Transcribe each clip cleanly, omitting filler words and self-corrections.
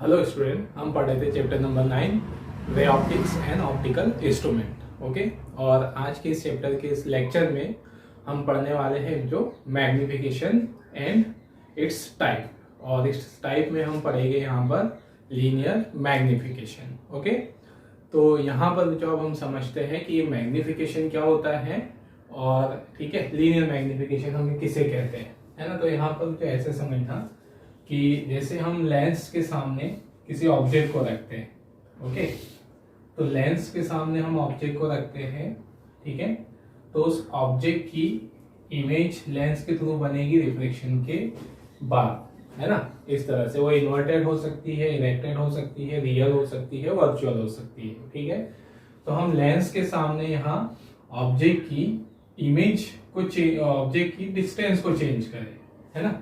Hello student, हम पढ़ रहे थे chapter number 9 ray optics and optical instrument. Okay, और आज के इस चैप्टर के इस लेक्चर में हम पढ़ने वाले हैं जो मैग्निफिकेशन एंड इट्स टाइप। और इस टाइप में हम पढ़ेंगे यहाँ पर लीनियर मैग्निफिकेशन। ओके, तो यहाँ पर जो अब हम समझते हैं कि ये मैग्निफिकेशन क्या होता है और ठीक है, लीनियर मैग्निफिकेशन हम किसे कहते हैं, है ना। तो यहाँ पर जो ऐसे समझना कि जैसे हम लेंस के सामने किसी ऑब्जेक्ट को रखते हैं, ओके, तो लेंस के सामने हम ऑब्जेक्ट को रखते हैं, ठीक है, तो उस ऑब्जेक्ट की इमेज लेंस के थ्रू बनेगी रिफ्लेक्शन के बाद, है ना। इस तरह से वो इन्वर्टेड हो सकती है, इरेक्टेड हो सकती है, रियल हो सकती है, वर्चुअल हो सकती है, ठीक है। तो हम लेंस के सामने यहाँ ऑब्जेक्ट की इमेज को ऑब्जेक्ट की डिस्टेंस को चेंज करें, है ना।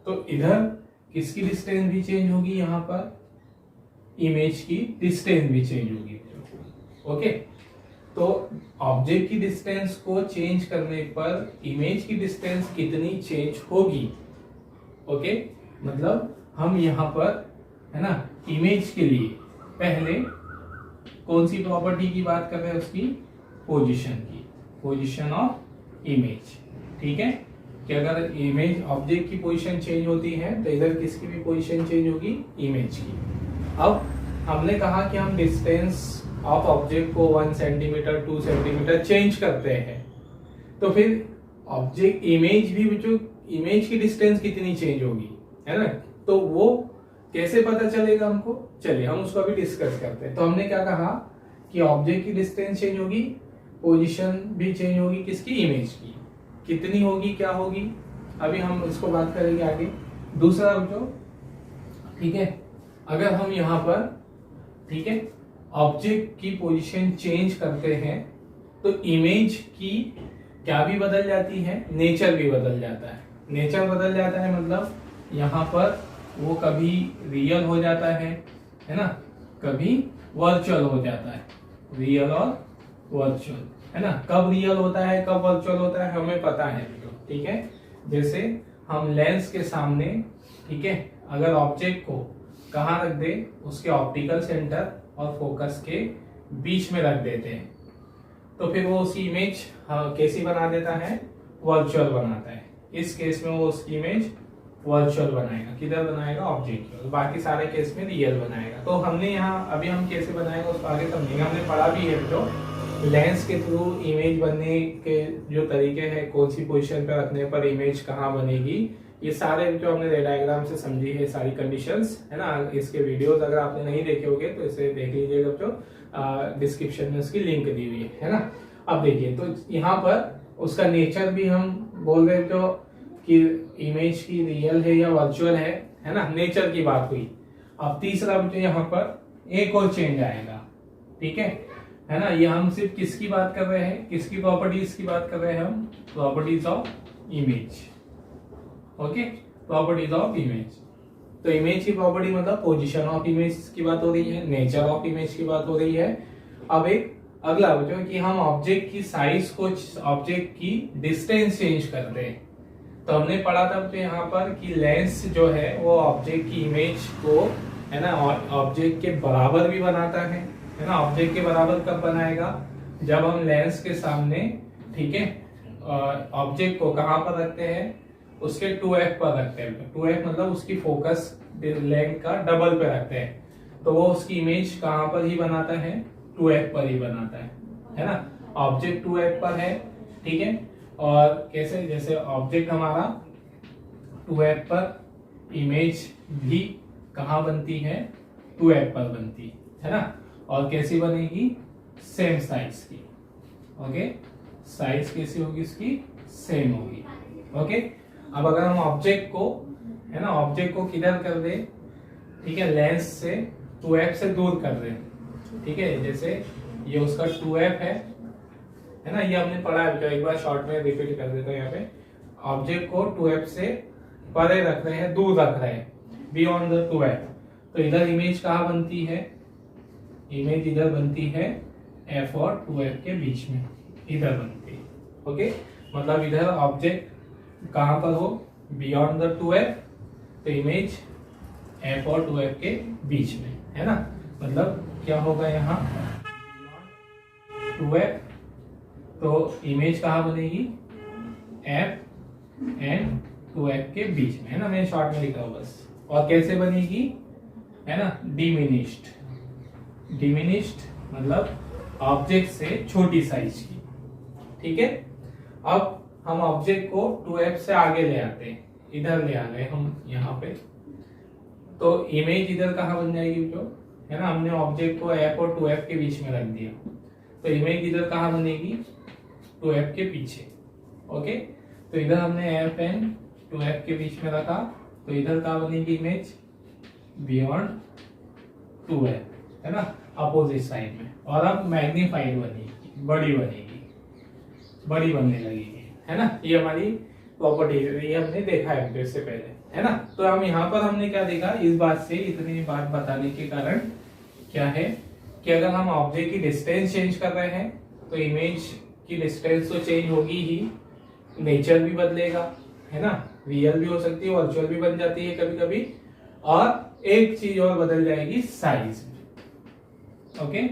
तो इधर किसकी डिस्टेंस भी चेंज होगी, यहाँ पर इमेज की डिस्टेंस भी चेंज होगी। ओके, तो ऑब्जेक्ट की डिस्टेंस को चेंज करने पर इमेज की डिस्टेंस कितनी चेंज होगी। ओके, मतलब हम यहाँ पर, है ना, इमेज के लिए पहले कौन सी प्रॉपर्टी की बात कर रहे हैं, उसकी पोजीशन की, पोजीशन ऑफ इमेज, ठीक है, कि अगर इमेज ऑब्जेक्ट की पोजीशन चेंज होती है तो इधर किसकी भी पोजीशन चेंज होगी, इमेज की। अब हमने कहा कि हम डिस्टेंस ऑफ ऑब्जेक्ट को 1 सेंटीमीटर 2 सेंटीमीटर चेंज करते हैं, तो फिर ऑब्जेक्ट इमेज भी, जो इमेज की डिस्टेंस कितनी चेंज होगी, है ना, तो वो कैसे पता चलेगा हमको। चलिए हम उसको अभी डिस्कस करते हैं। तो हमने क्या कहा कि ऑब्जेक्ट की डिस्टेंस चेंज होगी, पोजीशन भी चेंज होगी, किसकी, इमेज की। कितनी होगी, क्या होगी, अभी हम इसको बात करेंगे आगे। दूसरा जो, ठीक है, अगर हम यहाँ पर, ठीक है, ऑब्जेक्ट की पोजीशन चेंज करते हैं तो इमेज की क्या भी बदल जाती है, नेचर भी बदल जाता है। नेचर बदल जाता है मतलब यहाँ पर वो कभी रियल हो जाता है ना, कभी वर्चुअल हो जाता है, रियल और वर्चुअल, है ना। कब रियल होता है, कब वर्चुअल होता है, हमें पता है, ठीक है। जैसे हम लेंस के सामने, ठीक है, अगर ऑब्जेक्ट को कहाँ रख दे, उसके ऑप्टिकल सेंटर और फोकस के बीच में रख देते हैं, तो फिर वो उसकी इमेज कैसी बना देता है, वर्चुअल बनाता है। इस केस में वो उसकी इमेज वर्चुअल बनाएगा, किधर बनाएगा, ऑब्जेक्ट की। बाकी सारे केस में रियल बनाएगा। तो हमने यहाँ अभी हम कैसे बनाएगा उसको आगे समझेंगे। हमने पढ़ा भी है जो लेंस के थ्रू इमेज बनने के जो तरीके हैं, कौन सी पोजीशन पे रखने पर इमेज कहाँ बनेगी, ये सारे जो हमने रे डायग्राम से समझी है, सारी कंडीशंस, है ना। इसके वीडियोस अगर आपने नहीं देखे होंगे तो इसे देख लीजिएगा, जो डिस्क्रिप्शन में उसकी लिंक दी हुई है ना। अब देखिए, तो यहाँ पर उसका नेचर भी हम बोल रहे जो कि इमेज की रियल है या वर्चुअल है ना, नेचर की बात हुई। अब तीसरा जो यहाँ पर एक और चेंज आएगा, ठीक है ना। ये हम सिर्फ किसकी बात कर रहे हैं, किसकी प्रॉपर्टीज की बात कर रहे हैं, हम properties of image. Okay, properties of image. तो इमेज की प्रॉपर्टी मतलब पोजीशन ऑफ इमेज की बात हो रही है, नेचर ऑफ इमेज की बात हो रही है। अब एक अगला जो कि हम ऑब्जेक्ट की साइज को, ऑब्जेक्ट की डिस्टेंस चेंज करते हैं। तो हमने पढ़ा था तो यहाँ पर कि लेंस जो है वो ऑब्जेक्ट की इमेज को, है ना, ऑब्जेक्ट के बराबर भी बनाता है ना। ऑब्जेक्ट के बराबर कब बनाएगा, जब हम लेंस के सामने, ठीक है, ऑब्जेक्ट को कहाँ पर रखते हैं, उसके 2f पर रखते हैं। 2f मतलब उसकी फोकस लेंथ का डबल पे रखते हैं, तो वो उसकी इमेज कहाँ पर ही बनाता है, 2f पर ही बनाता है ना। ऑब्जेक्ट 2f पर है, ठीक है, और कैसे, जैसे ऑब्जेक्ट हमारा 2f पर, इमेज भी कहाँ बनती है, 2f पर बनती है ना। और कैसी बनेगी, सेम साइज की। ओके, साइज कैसी होगी, इसकी सेम होगी। ओके, अब अगर हम ऑब्जेक्ट को, है ना, ऑब्जेक्ट को किधर कर दे, ठीक है, लेंस से 2f से दूर कर दे, ठीक है। जैसे ये उसका 2f है ना, ये हमने पढ़ा है, एक बार शॉर्ट में रिपीट कर देता हूँ। यहाँ पे ऑब्जेक्ट को 2f से परे रख रहे हैं, दूर रख रहे हैं, बियॉन्ड द 2f। तो इधर इमेज कहाँ बनती है, इमेज इधर बनती है f और 2f के बीच में, इधर बनती है। ओके, मतलब इधर ऑब्जेक्ट कहाँ पर हो, बियॉन्ड द 2f, तो इमेज f और 2f के बीच में, है ना। मतलब क्या होगा यहाँ 2f, तो इमेज कहाँ बनेगी, f एंड 2f के बीच में, है ना। मैंने शॉर्ट में लिखा हूँ बस। और कैसे बनेगी, है ना, डिमिनिश्ड। डिमिनिश्ड मतलब ऑब्जेक्ट से छोटी साइज की, ठीक है। अब हम ऑब्जेक्ट को 2f से आगे ले आते हैं, इधर ले आ गए हम यहाँ पे, तो इमेज इधर कहाँ बन जाएगी जो, है ना, हमने ऑब्जेक्ट को f और 2f के बीच में रख दिया, तो इमेज इधर कहाँ बनेगी, 2f के पीछे, ओके। तो इधर हमने f एंड 2f के बीच में रखा, तो इधर कहाँ बनेगी इमेज, बियॉन्ड 2f, है ना, अपोजिट साइड में। और अब मैग्नीफाइड बनेगी, बड़ी बनेगी, बड़ी बनने लगेगी, है ना। ये हमारी प्रॉपर्टी है, ये हमने देखा है इससे पहले, है ना। तो हम यहाँ पर हमने क्या देखा, इस बात से इतनी बात बताने के कारण क्या है कि अगर हम ऑब्जेक्ट की डिस्टेंस चेंज कर रहे हैं तो इमेज की डिस्टेंस तो चेंज होगी ही, नेचर भी बदलेगा, है ना। रियल भी हो सकती है, वर्चुअल भी बन जाती है कभी कभी, और एक चीज और बदल जाएगी, size, okay,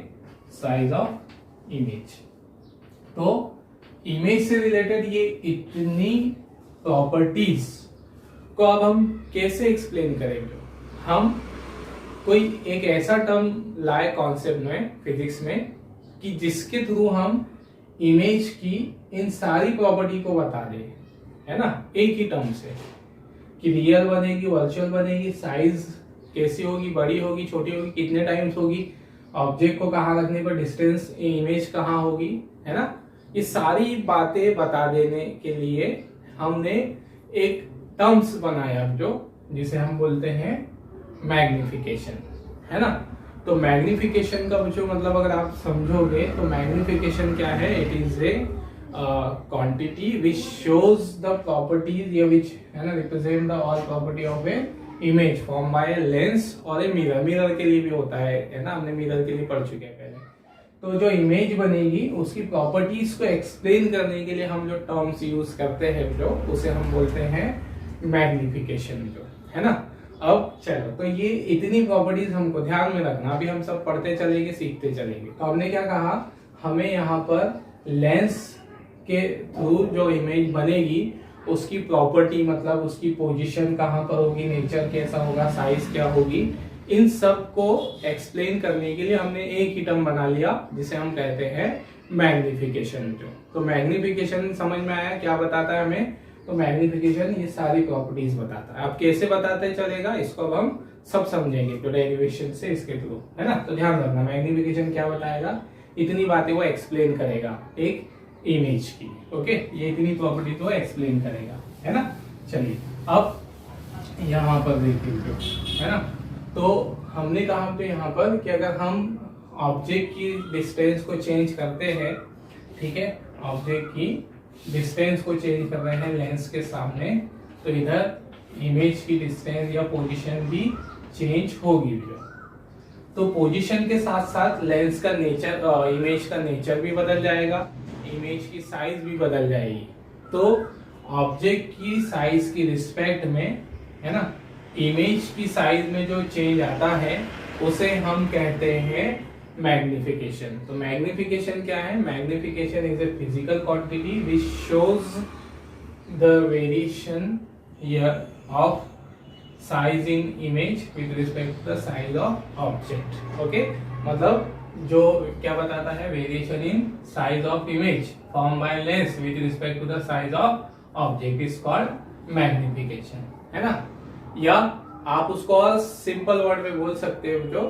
size of image. तो इमेज से रिलेटेड ये इतनी प्रॉपर्टीज को अब हम कैसे एक्सप्लेन करेंगे। हम कोई एक ऐसा टर्म लाए कॉन्सेप्ट में, फिजिक्स में, कि जिसके थ्रू हम इमेज की इन सारी प्रॉपर्टी को बता दें, है ना, एक ही टर्म से, कि रियल बनेगी, वर्चुअल बनेगी, साइज कैसी होगी, बड़ी होगी, छोटी होगी, कितने टाइम्स होगी, ऑब्जेक्ट को कहाँ रखने पर डिस्टेंस, इमेज कहाँ होगी, है ना। ये सारी बातें बता देने के लिए हमने एक टर्म्स बनाया जो, जिसे हम बोलते हैं मैग्निफिकेशन, है ना। तो मैग्निफिकेशन का जो मतलब अगर आप समझोगे तो मैग्निफिकेशन क्या है, it is a quantity which shows the properties या विच, है ना, represent the all property of A image form bye a lens और ए मिरर। मिरर के लिए भी होता है ना, हमने मिरर के लिए पढ़ चुके हैं पहले। तो जो इमेज बनेगी उसकी प्रॉपर्टीज को एक्सप्लेन करने के लिए हम जो टर्म्स यूज करते हैं जो, उसे हम बोलते हैं मैग्निफिकेशन जो, है ना। अब चलो, तो ये इतनी प्रॉपर्टीज हमको ध्यान में रखना, अभी हम सब पढ़ते चलेंगे, सीखते चलेंगे। तो हमने क्या कहा, हमें यहाँ पर लेंस के थ्रू जो इमेज बनेगी उसकी प्रॉपर्टी, मतलब उसकी पोजीशन कहाँ पर होगी, नेचर कैसा होगा, साइज क्या होगी, इन सब को एक्सप्लेन करने के लिए हमने एक ही टर्म बना लिया जिसे हम कहते हैं मैग्निफिकेशन जो। तो मैग्निफिकेशन समझ में आया क्या बताता है हमें, तो मैग्निफिकेशन ये सारी प्रॉपर्टीज बताता है। अब कैसे बताते चलेगा इसको अब हम सब समझेंगे, तो डेरिवेशन से इसके थ्रू, है ना। तो ध्यान रखना, मैग्निफिकेशन क्या बताएगा, इतनी बातें वो एक्सप्लेन करेगा एक इमेज की, ओके। ये इतनी प्रॉपर्टी तो एक्सप्लेन करेगा, है ना। चलिए अब यहाँ पर देखिए, है ना। तो हमने कहा पे यहाँ पर कि अगर हम ऑब्जेक्ट की डिस्टेंस को चेंज करते हैं, ठीक है, ऑब्जेक्ट की डिस्टेंस को चेंज कर रहे हैं लेंस के सामने, तो इधर इमेज की डिस्टेंस या पोजीशन भी चेंज होगी। तो पोजीशन के साथ साथ लेंस का नेचर, इमेज का नेचर भी बदल जाएगा, इमेज की साइज भी बदल जाएगी। तो ऑब्जेक्ट की साइज की रिस्पेक्ट में, है ना, इमेज की साइज में जो चेंज आता है उसे हम कहते हैं मैग्निफिकेशन। तो मैग्निफिकेशन क्या है, magnification is a physical quantity which shows the variation of size in image with respect to the size of object, okay. मतलब जो क्या बताता है, variation in size of image form by lens with respect to the size of object is called magnification, है ना। या आप उसको और सिंपल वर्ड में बोल सकते हो जो,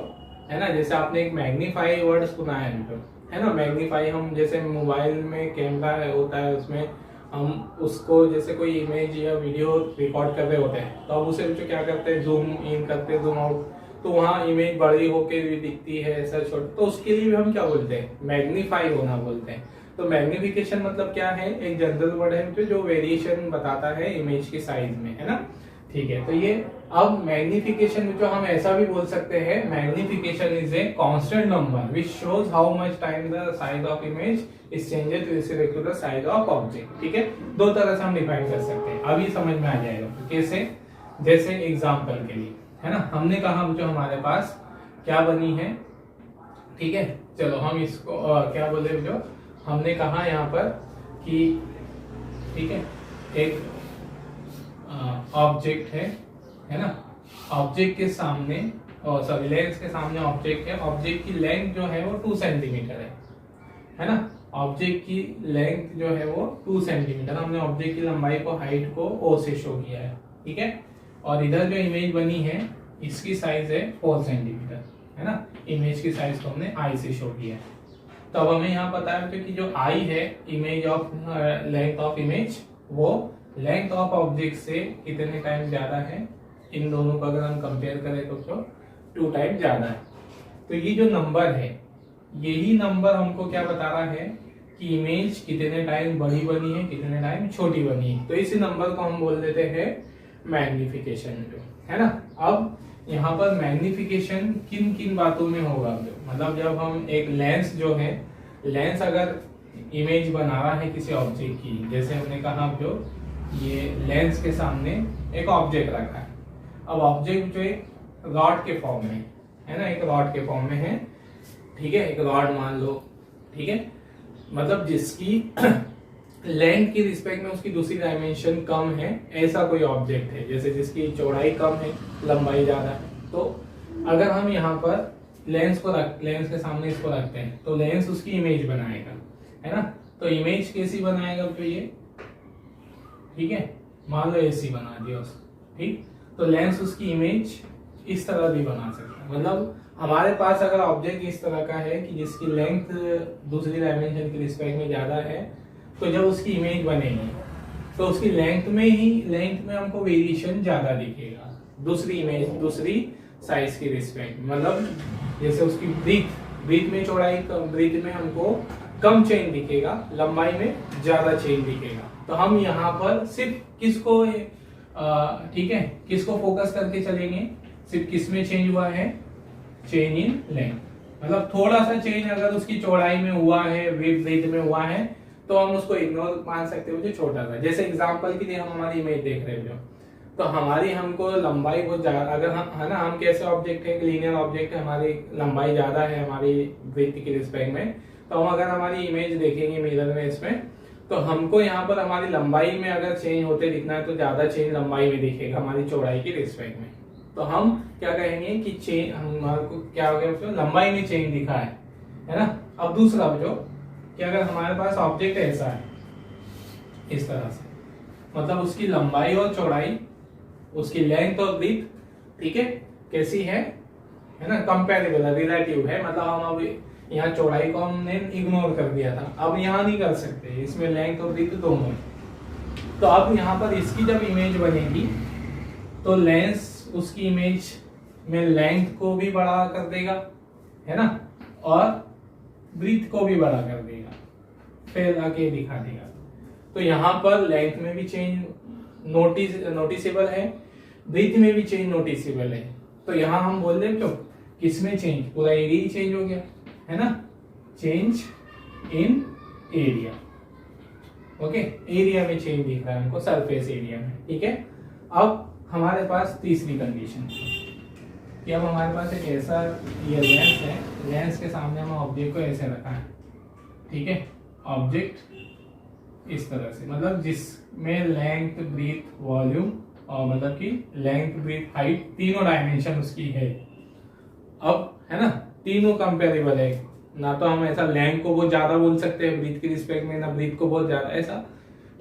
है ना, जैसे आपने एक मैग्नीफाई वर्ड सुना है जो, है ना। मैग्नीफाई हम जैसे मोबाइल में कैमरा होता है, उसमें हम उसको जैसे कोई इमेज या वीडियो रिकॉर्ड कर रहे होते हैं तो अब उसे जो क्या करते हैं, जूम इन करते हैं, जूम आउट, तो वहाँ इमेज बड़ी होके भी दिखती है, ऐसा छोटा, तो उसके लिए भी हम क्या बोलते हैं, मैग्नीफाई होना बोलते हैं। तो मैग्निफिकेशन मतलब क्या है, एक जनरल वर्ड है जो वेरिएशन बताता है इमेज की साइज में, है ना। ठीक है, तो ये अब मैग्निफिकेशन जो हम ऐसा भी बोल सकते हैं, magnification is a constant number which shows how much time the size of image is changes with respect to the size of object. ठीक है, दो तरह से हम डिफाइन कर सकते हैं, अभी समझ में आ जाएगा। तो कैसे, जैसे एग्जांपल के लिए, है ना। हमने कहा जो हमारे पास क्या बनी है, ठीक है। चलो हम इसको क्या बोले, जो हमने कहा यहाँ पर कि ठीक है एक ऑब्जेक्ट है ना। ऑब्जेक्ट के सामने सॉरी लेंस के सामने ऑब्जेक्ट है। ऑब्जेक्ट की लेंथ जो है वो 2 सेंटीमीटर है ना। ऑब्जेक्ट की लेंथ जो है वो 2 सेंटीमीटर। हमने ऑब्जेक्ट की लंबाई को, हाइट को ओ से शो किया है, ठीक है। और इधर जो इमेज बनी है इसकी साइज है 4 सेंटीमीटर, है ना। इमेज की साइज को हमने आई से शो किया है। तो अब हमें यहाँ पता है कि जो आई है image of length of image, वो लेंथ ऑफ ऑब्जेक्ट से कितने टाइम ज्यादा है। इन दोनों को अगर हम कंपेयर करें तो 2 टाइम ज्यादा है। तो ये जो नंबर है, यही नंबर हमको क्या बता रहा है कि इमेज कितने टाइम बड़ी बनी है, कितने टाइम छोटी बनी है। तो इसी नंबर को हम बोल देते हैं मैग्निफिकेशन, जो है ना। अब यहाँ पर मैग्निफिकेशन किन किन बातों में होगा, मतलब जब हम एक लेंस जो है, लेंस अगर इमेज बना रहा है किसी ऑब्जेक्ट की, जैसे हमने कहा जो ये लेंस के सामने एक ऑब्जेक्ट रखा है। अब ऑब्जेक्ट जो एक रॉड के फॉर्म में है ना, एक रॉड के फॉर्म में है, ठीक है। एक रॉड मान लो, ठीक है। मतलब जिसकी लेंथ की रिस्पेक्ट में उसकी दूसरी डायमेंशन कम है, ऐसा कोई ऑब्जेक्ट है। जैसे जिसकी चौड़ाई कम है, लंबाई ज्यादा है। तो अगर हम यहाँ पर लेंस के सामने इसको रखते हैं तो लेंस उसकी इमेज बनाएगा, है ना। तो इमेज कैसी बनाएगा, तो ये ठीक है, मान लो ऐसी बना दिया उसको, ठीक। तो लेंस उसकी इमेज इस तरह भी बना सकता है। मतलब हमारे पास अगर ऑब्जेक्ट इस तरह का है कि जिसकी लेंथ दूसरी डायमेंशन की रिस्पेक्ट में ज्यादा है, तो जब उसकी इमेज बनेगी तो उसकी लेंथ में हमको वेरिएशन ज्यादा दिखेगा दूसरी इमेज, दूसरी साइज की रिस्पेक्ट। मतलब जैसे उसकी ब्रीथ में चौड़ाई, ब्रीथ में हमको कम चेंज दिखेगा, लंबाई में ज्यादा चेंज दिखेगा। तो हम यहाँ पर सिर्फ किसको ठीक है, किसको फोकस करके चलेंगे, सिर्फ किस में चेंज हुआ है, चेंज इन लेंथ। मतलब थोड़ा सा चेंज अगर उसकी चौड़ाई में हुआ है, ब्रीथ में हुआ है, तो हम उसको इग्नोर मान सकते हो, जो छोटा सा। जैसे एग्जांपल के लिए हम हमारी इमेज देख रहे हो, तो हमारी हमको लंबाई बहुत ज्यादा, अगर हम है ना, हम कैसे ऑब्जेक्ट है, लीनियर ऑब्जेक्ट है, हमारी लंबाई ज्यादा है हमारी ब्रीथ की रिस्पेक्ट में, तो हम अगर हमारी इमेज देखेंगे मिरर में इसमें, तो हमको यहाँ पर हमारी लंबाई में अगर चेंज होते दिखना है तो ज्यादा चेंज लंबाई में दिखेगा हमारी चौड़ाई की रिस्पेक्ट में। तो हम क्या कहेंगे कि चेंज हमारे को क्या हो गया, लंबाई में चेंज दिखा है ना। अब दूसरा जो कि अगर हमारे पास ऑब्जेक्ट ऐसा है इस तरह से, मतलब उसकी लंबाई और चौड़ाई, उसकी लेंथ और ब्रीथ, ठीक है, कैसी है ना, कंपेरेबल है, रिलेटिव है। मतलब हम अब यहाँ चौड़ाई को हमने इग्नोर कर दिया था, अब यहाँ नहीं कर सकते, इसमें लेंथ और ब्रीथ दोनों है। तो अब यहाँ पर इसकी जब इमेज बनेगी तो लेंस उसकी इमेज में लेंथ को भी बड़ा कर देगा, है ना, और ब्रीथ को भी बड़ा कर देगा, फिर आके दिखा देगा। तो यहाँ पर लेंथ में भी चेंज नोटिसेबल है, ब्रीथ में भी चेंज नोटिसेबल है। तो यहाँ हम बोल रहे हैं किसमें चेंज, पूरा एरिया ही चेंज हो गया, है ना, change in area. Okay, area में चेंज दिख रहा है हमको, सरफेस एरिया में, ठीक है। अब हमारे पास तीसरी कंडीशन कि अब हमारे पास एक ऐसा ये लेंस है, लेंस के सामने हम ऑब्जेक्ट को ऐसे रखा है, ठीक है। ऑब्जेक्ट इस तरह से, मतलब जिसमें लेंथ, ब्रीथ, वॉल्यूम और मतलब कि लेंथ, ब्रीथ, हाइट तीनों डायमेंशन उसकी है। अब है ना, तीनों कंपेरेबल है ना। तो हम ऐसा लेंथ को बहुत ज्यादा बोल सकते हैं ब्रीथ की रिस्पेक्ट में, ना ब्रीथ को बहुत ज्यादा, ऐसा,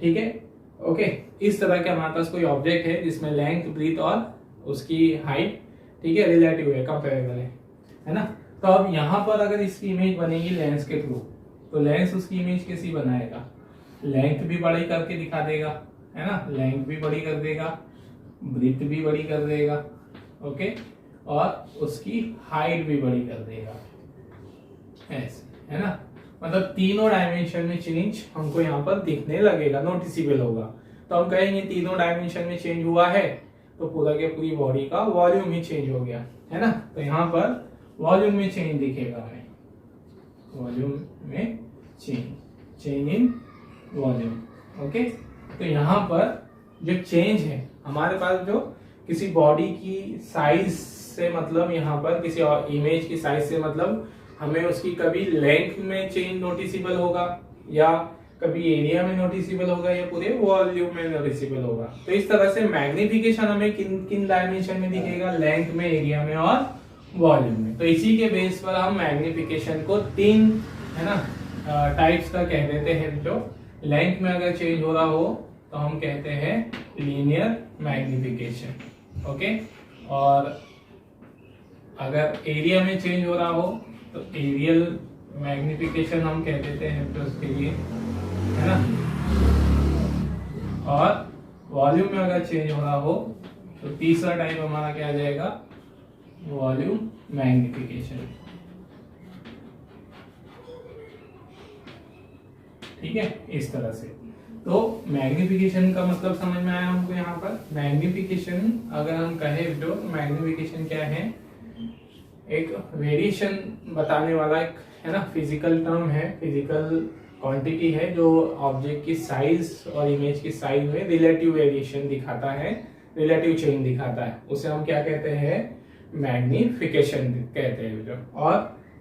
ठीक है। ओके, इस तरह के हमारे पास कोई ऑब्जेक्ट है जिसमें लेंथ, ब्रीथ और उसकी हाइट, ठीक है, रिलेटिव है, कंपेरेबल है ना। तो अब यहाँ पर अगर इसकी इमेज बनेगी लेंस के थ्रू, तो लेंस उसकी इमेज कैसी बनाएगा, लेंथ भी बड़ी करके दिखा देगा, है ना, लेंथ भी बड़ी कर देगा, ब्रीथ भी बड़ी कर देगा, ओके, और उसकी हाइट भी बड़ी कर देगा, ऐसे, है ना। मतलब तीनों डायमेंशन में चेंज हमको यहाँ पर दिखने लगेगा, नोटिसेबल होगा। तो हम कहेंगे तीनों डायमेंशन में चेंज हुआ है, तो पूरा के पूरी बॉडी का वॉल्यूम ही चेंज हो गया, है ना। तो यहाँ पर वॉल्यूम में चेंज दिखेगा हमें, वॉल्यूम में चेंज इन वॉल्यूम, ओके। तो यहाँ पर जो चेंज है हमारे पास, जो किसी बॉडी की साइज से मतलब यहाँ पर किसी और इमेज की साइज से मतलब हमें उसकी कभी लेंथ में चेंज नोटिसेबल होगा या कभी एरिया में नोटिसेबल होगा या पूरे वॉल्यूम में नोटिसेबल होगा। तो इस तरह से मैग्निफिकेशन हमें किन किन डायमेंशन में दिखेगा, लेंथ में, एरिया में और वॉल्यूम में। तो इसी के बेस पर हम मैग्निफिकेशन को तीन है ना टाइप्स का कह देते हैं। जो लेंथ में अगर चेंज हो रहा हो तो हम कहते हैं लीनियर मैग्निफिकेशन, ओके। और अगर एरिया में चेंज हो रहा हो तो एरियल मैग्निफिकेशन हम कह देते हैं तो उसके लिए, है ना। और वॉल्यूम में अगर चेंज हो रहा हो तो तीसरा टाइप हमारा क्या आ जाएगा, वॉल्यूम मैग्निफिकेशन, ठीक है। इस तरह से तो मैग्निफिकेशन का मतलब समझ में आया हमको। यहाँ पर मैग्निफिकेशन अगर हम कहें जो मैग्निफिकेशन क्या है, एक वेरिएशन बताने वाला एक है ना फिजिकल टर्म है, फिजिकल क्वांटिटी है जो ऑब्जेक्ट की साइज और इमेज की साइज में रिलेटिव वेरिएशन दिखाता है, रिलेटिव चेंज दिखाता है। उसे हम क्या कहते हैं, मैग्निफिकेशन कहते हैं जो। और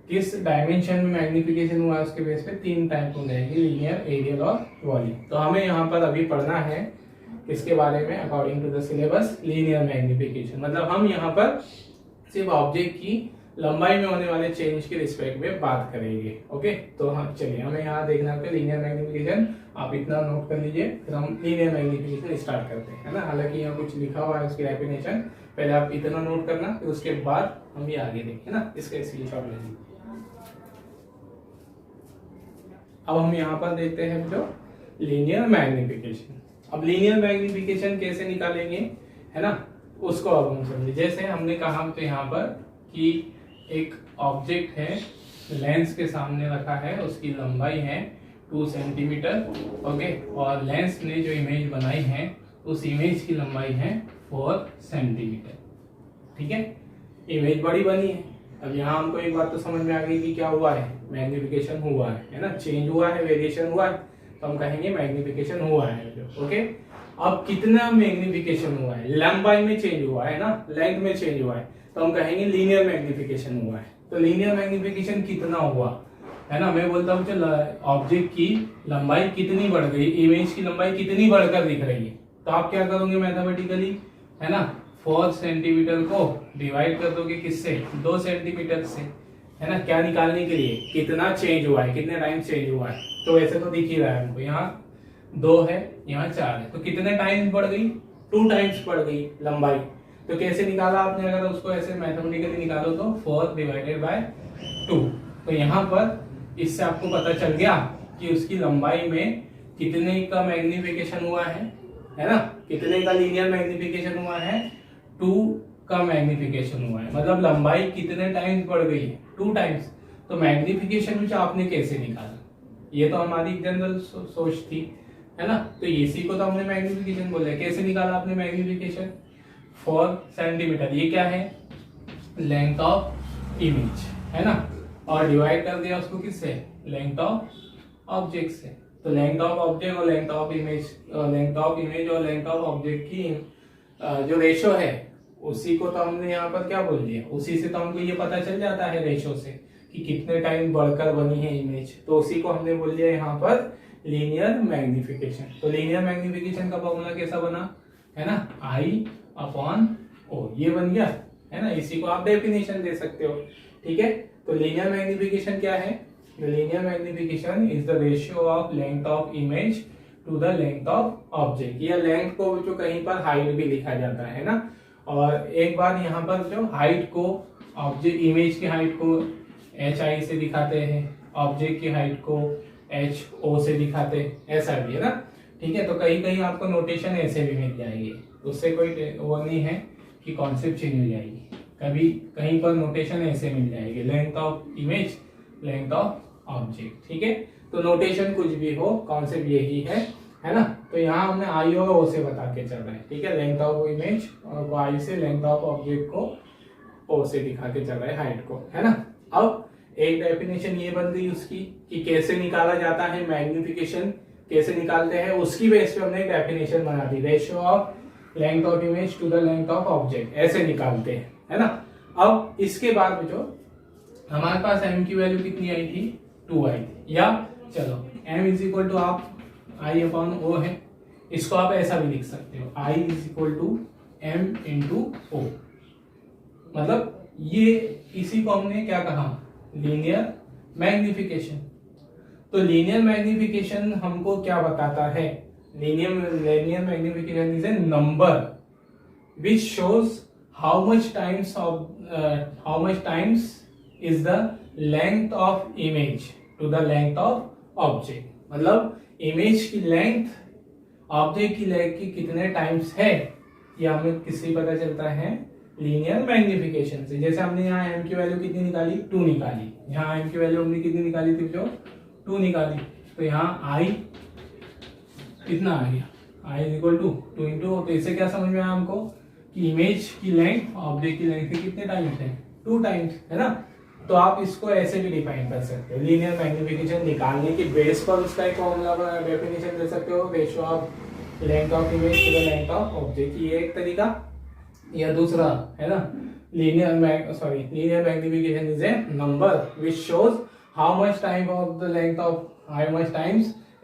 किस डायमेंशन में मैग्निफिकेशन हुआ उसके बेस पे तीन टाइप हो जाएंगे, लीनियर, एरियल और वॉल्यूम। तो हमें यहाँ पर अभी पढ़ना है इसके बारे में according to the syllabus, linear magnification. मतलब हम यहाँ पर सिर्फ ऑब्जेक्ट की लंबाई में होने वाले चेंज के रिस्पेक्ट में बात करेंगे, ओके। तो हम चलिए हमें यहाँ देखना है लीनियर मैग्निफिकेशन, आप इतना नोट कर लीजिए, फिर हम लीनियर मैग्निफिकेशन स्टार्ट करते हैं, है ना। हालांकि यहाँ कुछ लिखा हुआ है उसकी डेफिनेशन, पहले आप इतना नोट करना, फिर उसके बाद हम ये आगे देखें ना, इसका स्क्रीनशॉट ले लीजिए। अब हम यहाँ पर देखते हैं जो लीनियर मैग्निफिकेशन। अब लीनियर मैग्निफिकेशन कैसे निकालेंगे, है ना, उसको अब हम समझे। जैसे हमने कहा तो यहाँ पर कि एक ऑब्जेक्ट है, लेंस के सामने रखा है, उसकी लंबाई है 2 सेंटीमीटर, ओके। और लेंस ने जो इमेज बनाई है उस इमेज की लंबाई है 4 सेंटीमीटर, ठीक है। इमेज बड़ी बनी है। अब यहाँ हमको एक बात तो समझ में आ गई कि क्या हुआ है, मैग्निफिकेशन हुआ है ना, चेंज हुआ है, वेरिएशन हुआ है, तो हम कहेंगे मैग्निफिकेशन हुआ है जो, ओके। अब कितना मैग्निफिकेशन हुआ है, लंबाई में चेंज हुआ है ना, लेंथ में चेंज हुआ है, तो हम कहेंगे लीनियर मैग्निफिकेशन हुआ है। तो लीनियर मैग्निफिकेशन कितना हुआ, है ना। मैं बोलता हूँ ऑब्जेक्ट की लंबाई कितनी बढ़ गई, इमेज की लंबाई कितनी बढ़कर दिख रही है, तो आप क्या करोगे मैथमेटिकली, है ना, 4 सेंटीमीटर को डिवाइड कर दोगे किससे, 2 सेंटीमीटर से, है ना। क्या निकालने के लिए, कितना चेंज हुआ है, कितने टाइम चेंज हुआ है। तो वैसे तो दिख ही रहा है हमको, यहाँ 2 है, यहाँ 4 है, तो कितने टाइम्स बढ़ गई, 2 टाइम्स बढ़ गई लंबाई। तो कैसे निकाला आपने, अगर उसको ऐसे मैथमेटिकली निकालो तो 4 डिवाइडेड बाय 2। तो यहाँ पर इससे आपको पता चल गया कि उसकी लंबाई में कितने का मैग्निफिकेशन हुआ है ना, कितने का लीनियर मैग्निफिकेशन हुआ है, 2 का मैग्निफिकेशन हुआ है। मतलब लंबाई कितने टाइम्स बढ़ गई है, 2 टाइम्स। तो मैग्निफिकेशन आपने कैसे निकाला, ये तो हमारी जनरल सोच थी, है ना। तो इसी को तो हमने मैग्निफिकेशन बोला। कैसे निकाला आपने मैग्निफिकेशन, 4 सेंटीमीटर, ये क्या है, लेंथ ऑफ इमेज, है ना, और डिवाइड कर दिया उसको किससे, लेंथ ऑफ ऑब्जेक्ट से। तो लेंथ ऑफ ऑब्जेक्ट और length of image, length of image और लेंथ ऑफ ऑब्जेक्ट की जो रेशो है उसी को तो हमने यहाँ पर क्या बोल दिया, उसी से तो हमको ये पता चल जाता है रेशो से कि कितने टाइम बढ़कर बनी है इमेज। तो उसी को हमने बोल दिया यहाँ पर लीनियर मैग्निफिकेशन। तो लीनियर मैग्निफिकेशन का फॉर्मूला कैसा बना, है ना, I/O, ये बन गया, है ना। इसी को आप डेफिनेशन दे सकते हो, ठीक है। तो लीनियर मैग्निफिकेशन क्या है, linear magnification is the ratio of length of image to the length of object. या लेंथ को जो कहीं पर हाइट भी लिखा जाता है ना। और एक बार यहाँ पर जो हाइट को, ऑब्जेक्ट इमेज की हाइट को HI से दिखाते हैं, ऑब्जेक्ट की हाइट को HO से दिखाते हैं, ऐसा भी है ना, ठीक है। तो कहीं कहीं आपको नोटेशन ऐसे भी मिल जाएगी, उससे कोई वो नहीं है कि कॉन्सेप्ट चेंज हो जाएगी। कभी कहीं पर नोटेशन ऐसे मिल जाएगी, length of image, length of object, ठीक है। तो नोटेशन कुछ भी हो, कॉन्सेप्ट यही है ना। तो यहाँ हमने I और O से बता के चल रहे हैं, ठीक है। लेंथ ऑफ इमेज को I से, लेंथ ऑफ ऑब्जेक्ट को O से दिखा के चल रहे हैं, हाइट को, है ना। अब एक डेफिनेशन ये बन गई उसकी कि कैसे निकाला जाता है मैग्निफिकेशन, कैसे निकालते हैं, उसकी बेस पे हमने एक डेफिनेशन बना दी, ratio of length of image to the length of object, ऐसे निकालते हैं, है ना। अब इसके बाद बच्चों हमारे पास m की वैल्यू कितनी आई थी, 2 आई थी, या चलो m इज इक्वल टू आप i अपॉन o है, इसको आप ऐसा भी लिख सकते हो i is equal to m into o, मतलब ये इसी को हमने क्या कहा, लीनियर मैग्निफिकेशन। तो लीनियर मैग्निफिकेशन हमको क्या बताता है, linear magnification is a number which shows how much times is the length of image to the length of object, मतलब इमेज की लेंथ ऑब्जेक्ट की लेंथ की कितने टाइम्स है, ये हमें किससे पता चलता है, लीनियर मैग्निफिकेशन से। जैसे हमने यहाँ m की वैल्यू कितनी निकाली, 2 निकाली, यहाँ m की वैल्यू हमने कितनी निकाली थी जो 2 निकाली, तो यहाँ i कितना आ गया, i is equal to 2 into, तो इससे क्या समझ में आया हमको कि इमेज की लेंथ ऑब्जेक्ट की लेंथ के कितने टाइम्स है, 2 टाइम्स, है ना। तो आप इसको ऐसे भी डिफाइन कर सकते हो, लीनियर मैग्निफिकेशन निकालने की बेस पर उसका एक फॉर्मूला डेफिनेशन दे सकते हो, ratio of length of image to the length of object, ये एक तरीका, या दूसरा है ना, linear magnification is a number which shows how much times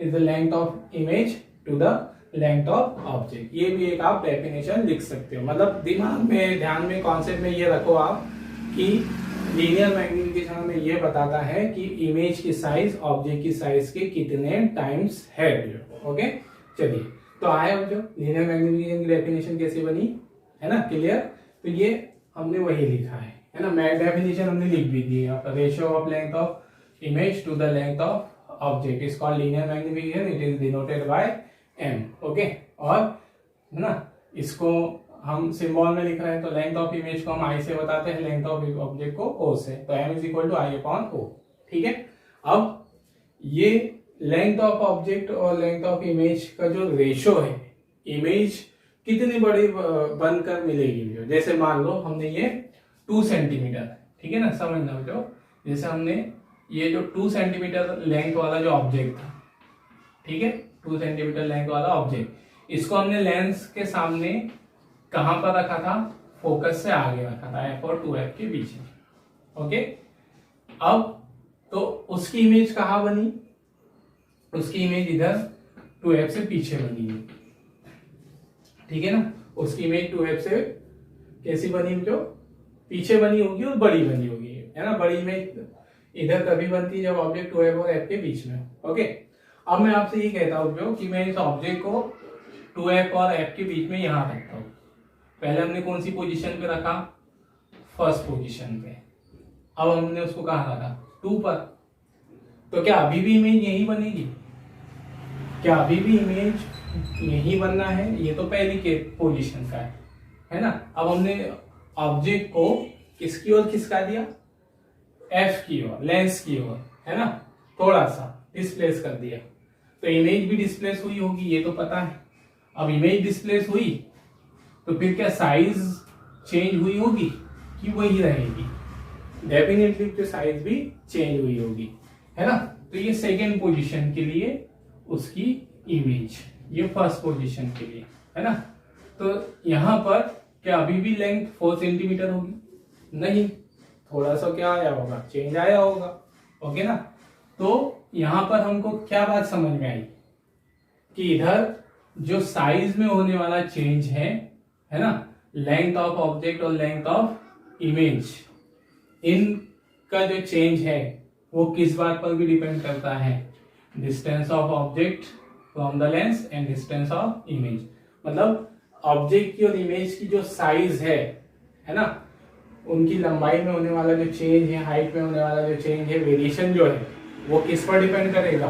is the length of image to the length of object, ये भी एक आप डेफिनेशन लिख सकते हो। मतलब दिमाग में, ध्यान में, कॉन्सेप्ट में ये रखो आप कि लीनियर मैग्निफिकेशन हमें ये बताता है कि इमेज की साइज ऑब्जेक्ट की साइज के कितने टाइम्स है। ओके, चलिए, तो आया जो लीनियर मैग्निफिकेशन की डेफिनेशन कैसे बनी, है ना, क्लियर। तो ये हमने वही लिखा है ना, डेफिनेशन हमने लिख भी दी है, ratio of length of image to the length of object is called linear magnification, it is denoted by m, okay. और है ना, इसको हम सिंबल में लिख रहे हैं, तो लेंथ ऑफ इमेज को हम i से बताते हैं, लेंथ ऑफ ऑब्जेक्ट को o से, तो m is equal to i upon o, ठीक है। अब ये लेंथ ऑफ ऑब्जेक्ट और लेंथ ऑफ इमेज का जो रेशो है, इमेज कितनी बड़ी बनकर मिलेगी, जैसे मान लो हमने ये 2 सेंटीमीटर, ठीक है ना, समझना जो, जैसे हमने ये जो 2 सेंटीमीटर लेंथ वाला जो ऑब्जेक्ट था, ठीक है, 2 सेंटीमीटर लेंथ वाला ऑब्जेक्ट, इसको हमने लेंस के सामने कहां पर रखा था, फोकस से आगे रखा था, f और 2f के बीच में, ओके। अब तो उसकी इमेज कहां बनी, उसकी इमेज इधर 2f से पीछे बनी है, ठीक है ना, उसकी इमेज 2f से कैसी बनी, जो पीछे बनी होगी और बड़ी बनी होगी, है ना। बड़ी इमेज इधर तभी बनती है जब ऑब्जेक्ट 2f और f के बीच में, ओके। अब मैं आपसे ये कहता हूँ कि मैं इस ऑब्जेक्ट को 2f और f के बीच में यहां रखता हूं, पहले हमने कौन सी पोजीशन पे रखा, फर्स्ट पोजीशन पे, अब हमने उसको कहां रखा, 2 पर, तो क्या अभी भी इमेज यही बनेगी, क्या अभी भी इमेज यही बनना है, ये तो पहली के पोजीशन का है ना। अब हमने ऑब्जेक्ट को किसकी ओर खिसका दिया, f की ओर, लेंस की ओर, है ना, थोड़ा सा डिस्प्लेस कर दिया, तो इमेज भी डिस्प्लेस हुई होगी, ये तो पता है। अब इमेज डिस्प्लेस हुई तो फिर क्या साइज चेंज हुई होगी कि वही रहेगी, डेफिनेटली जो साइज भी चेंज हुई होगी, है ना। तो ये सेकेंड पोजीशन के लिए उसकी इमेज, ये फर्स्ट पोजीशन के लिए, है ना। तो यहां पर क्या अभी भी लेंथ 4 सेंटीमीटर होगी, नहीं, थोड़ा सा क्या आया होगा, चेंज आया होगा, ओके ना। तो यहां पर हमको क्या बात समझ में आई कि इधर जो साइज में होने वाला चेंज है ना, लेंथ ऑफ ऑब्जेक्ट और लेंथ ऑफ इमेज, इनका जो चेंज है वो किस बात पर भी डिपेंड करता है, distance of object from the lens and distance of image, मतलब ऑब्जेक्ट की और इमेज की जो साइज है ना, उनकी लंबाई में होने वाला जो चेंज है, हाइट में होने वाला जो चेंज है, वेरिएशन जो है, वो किस पर डिपेंड करेगा,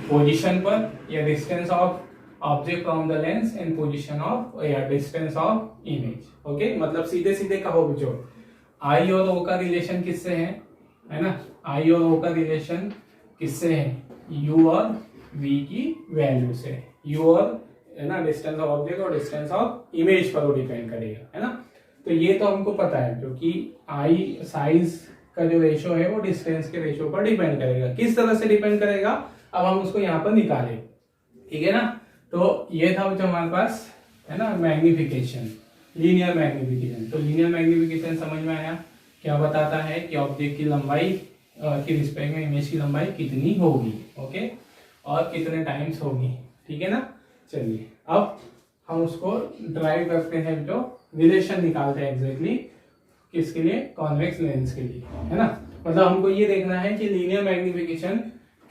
पोजीशन पर, या distance of object from the lens and position of, या डिस्टेंस ऑफ इमेज, ओके। मतलब सीधे सीधे कहो जो आई और ओ का रिलेशन किससे है ना, आई और ओ का रिलेशन किससे है, यू और वी की वैल्यू से, यू और, है ना, डिस्टेंस ऑफ ऑब्जेक्ट और डिस्टेंस ऑफ इमेज पर वो डिपेंड करेगा, है ना। तो ये तो हमको पता है, क्योंकि आई साइज का जो रेशो है वो डिस्टेंस के रेशो पर डिपेंड करेगा। किस तरह से डिपेंड करेगा, अब हम उसको यहाँ पर निकालें, ठीक है ना। तो ये था जो हमारे पास, है ना, मैग्निफिकेशन, लीनियर मैग्निफिकेशन। तो लीनियर मैग्निफिकेशन समझ में आया, क्या बताता है कि ऑब्जेक्ट की लंबाई के रिस्पेक्ट में इमेज की लंबाई कितनी होगी, ओके, और कितने टाइम्स होगी, ठीक है ना। चलिए अब हम उसको ड्राइव करते हैं, जो रिलेशन निकालते हैं एग्जैक्टली किसके लिए, कॉन्वेक्स लेंस के लिए, है ना। मतलब हमको ये देखना है कि लीनियर मैग्निफिकेशन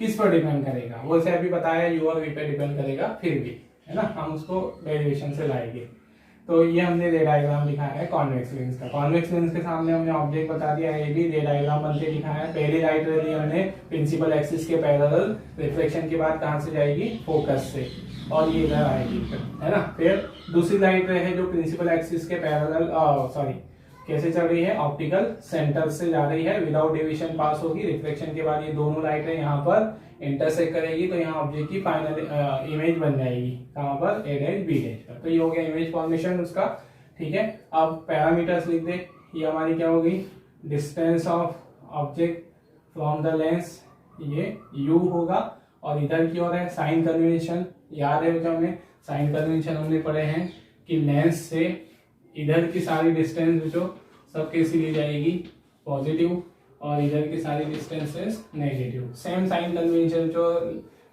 किस पर डिपेंड करेगा, वो से अभी बताया यू और वी पे डिपेंड करेगा, फिर भी, है ना, हम उसको डेरिवेशन से लाएंगे। तो ये हमने रे डायग्राम दिखाया है कॉन्वेक्स लेंस का। कॉन्वेक्स लेंस के सामने हमने ऑब्जेक्ट बता दिया है, ये भी रे डायग्राम बनते दिखाया है। पहली लाइट रे ली हमने प्रिंसिपल एक्सिस के पैरेलल, रिफ्लेक्शन के बाद कहां से जाएगी, फोकस से, और ये इधर आएगी, है ना। फिर दूसरी लाइट रे है जो प्रिंसिपल एक्सिस के पैरेलल, सॉरी कैसे चल रही है, ऑप्टिकल सेंटर से जा रही है, विदाउट डेविएशन पास होगी। रिफ्लेक्शन के बाद ये दोनों लाइटें यहाँ पर इंटरसेक्ट करेगी, तो यहाँ ऑब्जेक्ट की फाइनल इमेज बन जाएगी, कहाँ पर, ए डैश बी डैश पर। तो ये हो गया इमेज फॉर्मेशन उसका, ठीक है। अब पैरामीटर्स लिख दे, ये हमारी क्या होगी, distance of object from the lens, ये u होगा, और इधर की ओर है साइन कन्वेंशन, याद है जो हमें साइन कन्वेंशन हमने पढ़े हैं कि लेंस से इधर की सारी डिस्टेंस जो सब कैसी ली जाएगी, पॉजिटिव, और इधर की सारी distances negative. Same sign convention जो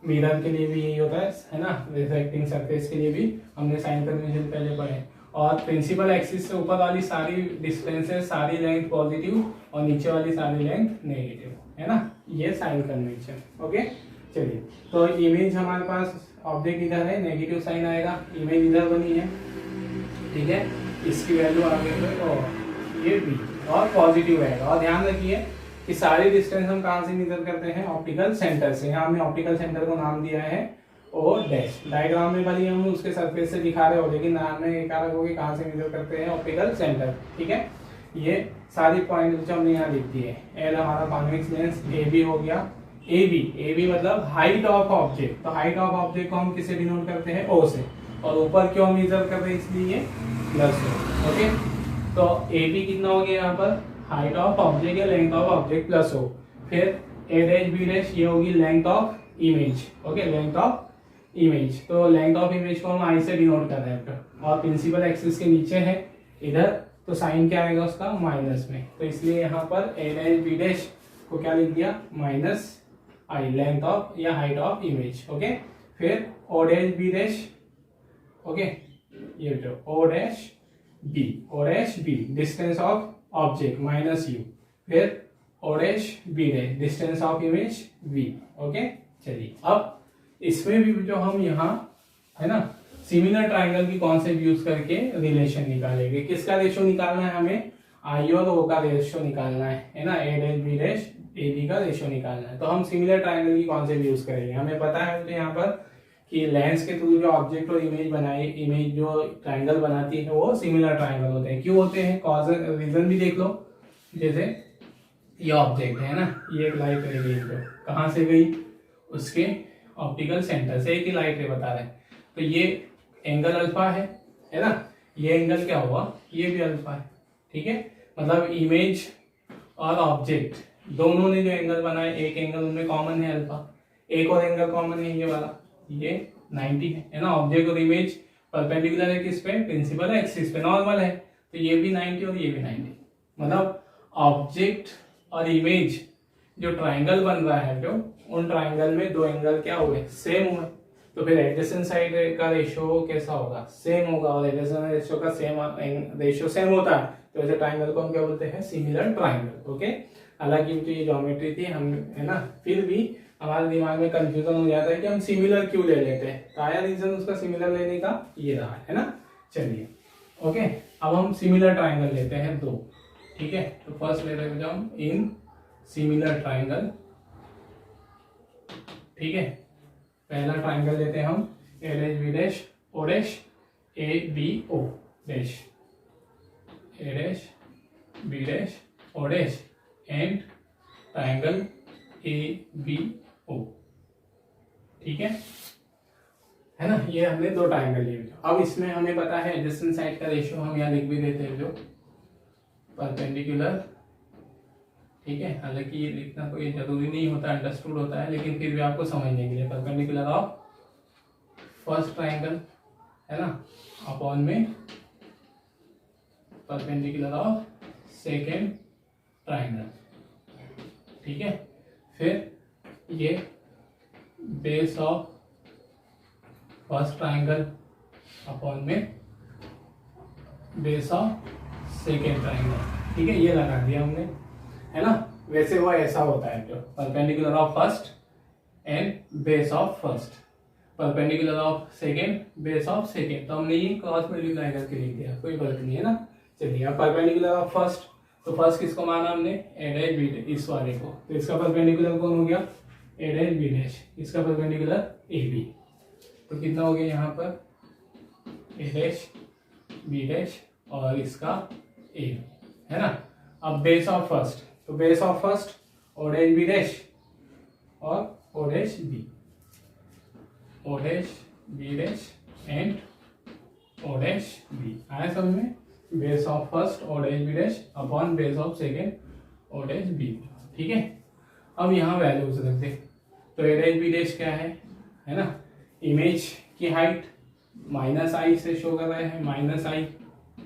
मिरर के लिए भी यही होता है ना, रिफ्लेक्टिंग सरफेस के लिए भी हमने साइन कन्वेंशन पहले पढ़े। और प्रिंसिपल एक्सिस से ऊपर वाली सारी डिस्टेंसेस, सारी लेंथ पॉजिटिव, और नीचे वाली सारी लेंथ नेगेटिव, है ना, ये साइन कन्वेंशन, ओके। चलिए, तो इमेज हमारे पास ऑब्जेक्ट इधर है, नेगेटिव साइन आएगा, इमेज इधर बनी है, ठीक है, इसकी वैल्यू आगे और ये भी, और पॉजिटिव रहेगा। और ध्यान रखिए कि सारी डिस्टेंस हम कहां से मेजर करते हैं, ऑप्टिकल सेंटर से। यहाँ हमने ऑप्टिकल सेंटर को नाम दिया है ओ डैश। डायग्राम में भले हम उसके सरफेस से दिखा रहे हो, लेकिन नाम में एक अलग होगी, कहां से मेजर करते हैं, ऑप्टिकल सेंटर, ठीक है। ये सारी पॉइंट जो हमने यहाँ लिख दिए, एल हमारा कॉन्वेक्स लेंस, ए बी हो गया, ए बी मतलब हाइट ऑफ ऑब्जेक्ट। तो हाइट ऑफ ऑब्जेक्ट को हम किसे डिनोट करते हैं, ओ से, और ऊपर क्यों मेजर कर रहे हैं, इसलिए प्लस हो, ओके। तो ए बी कितना हो गया यहाँ पर, हाइट ऑफ ऑब्जेक्ट या लेंथ ऑफ ऑब्जेक्ट प्लस हो। फिर ए डैश बी डैश ये होगी length of image, okay, length of image. तो लेंथ ऑफ इमेज को हम आई से डिनोट कर रहे हैं, और प्रिंसिपल एक्सिस के नीचे है इधर, तो साइन क्या आएगा उसका, माइनस में। तो इसलिए यहाँ पर ए डैश बी डैश को क्या लिख दिया, माइनस आई, लेंथ ऑफ या हाइट ऑफ इमेज, ओके। फिर O dash B dash, okay, ये जो O dash B distance of object minus u, फिर O dash B dash distance of image v, okay. चलिए, अब इसमें भी जो हम यहाँ, है ना, सिमिलर ट्राइंगल की कॉन्सेप्ट यूज करके रिलेशन निकालेंगे। किसका रेशियो निकालना है हमें, आई और ओ का रेशियो निकालना है ना, A dash B dash A B का रेशियो निकालना है। तो हम सिमिलर ट्राइंगल की कॉन्सेप्ट यूज करेंगे। हमें पता है तो यहाँ पर कि लेंस के थ्रू जो ऑब्जेक्ट और इमेज बनाए, इमेज जो ट्राइंगल बनाती है वो सिमिलर ट्राइंगल होते हैं। क्यों होते हैं, कॉज रीजन भी देख लो। जैसे ये ऑब्जेक्ट है ना, ये एक लाइट रह गई, तो कहाँ से गई, उसके ऑप्टिकल सेंटर से, एक ही लाइट रे बता रहे हैं। तो ये एंगल अल्फा है ना, ये एंगल क्या हुआ, ये भी अल्फा है, ठीक है। मतलब इमेज और ऑब्जेक्ट दोनों ने जो एंगल बनाए, एक एंगल उनमें कॉमन है अल्फा, एक और एंगल कॉमन है ये वाला, ये 90 है ना। ऑब्जेक्ट और इमेज परपेंडिकुलर है किस पे, प्रिंसिपल एक्सिस पे, नॉर्मल है, तो ये भी 90 और ये भी 90। मतलब ऑब्जेक्ट और इमेज जो ट्राइंगल बन रहा है, जो उन ट्राइंगल में दो एंगल क्या हुए, सेम हुए। तो फिर एडजेसेंट साइड का रेशियो कैसा होगा, सेम होगा, और एडजेसेंट रेशियो का सेम रेशियो सेम होता है, तो ऐसे ट्राइंगल को हम क्या बोलते हैं, सिमिलर ट्राइंगल, ओके। हालांकि जो ये ज्योमेट्री थी हम, है ना, फिर भी हमारे दिमाग में कंफ्यूजन हो जाता है कि हम सिमिलर क्यों ले लेते हैं। तो आया रीजन उसका सिमिलर लेने का ये रहा है ना। चलिए, ओके, अब हम सिमिलर ट्राइंगल लेते हैं दो, ठीक है। तो फर्स्ट ले रहे हैं हम इन सिमिलर ट्राइंगल, ठीक है। पहला ट्राइंगल लेते हैं हम A dash B dash O dash A B O dash, A dash B dash O dash and triangle A B O, ठीक है ना। ये हमने दो ट्राइंगल लिए। अब इसमें हमें पता है एडजेसेंट साइड का रेशियो हम यहाँ लिख भी देते हैं, जो परपेंडिकुलर, ठीक है। हालांकि ये लिखना कोई जरूरी नहीं होता, अंडरस्टूड होता है, लेकिन फिर भी आपको समझने के लिए, परपेंडिकुलर ऑफ फर्स्ट ट्राइंगल है ना, अपॉन में परपेंडिकुलर ऑफ सेकेंड ट्राइंगल, ठीक है। फिर ये base of first triangle upon में बेस ऑफ सेकेंड ट्राइंगल, ठीक है, ये लगा दिया हमने, है ना। वैसे वो ऐसा होता है जो perpendicular of first and base of first, perpendicular of second, base of second, तो हमने ये क्रॉस मल्टीप्लाई करके लिख दिया, कोई फर्क नहीं है ना। चलिए अब परपेंडिकुलर ऑफ फर्स्ट, तो फर्स्ट किसको माना हमने, ए डैश बी डैश, इस वाले को, तो इसका परपेंडिकुलर कौन हो गया, ए डैश बी डैश, इसका परपेंडिकुलर ए बी, तो कितना हो गया यहाँ पर ए डैश बी डैश और इसका ए, है ना। अब बेस ऑफ फर्स्ट, तो base of first O dash B dash और O dash B, O dash B dash and O dash B, आया समझ में। Base of first O dash B dash upon base of second O dash B, ठीक है। अब यहाँ values रख दे, तो ए डैश बी डैश क्या है ना, इमेज की हाइट माइनस आई से शो कर रहे हैं, माइनस आई,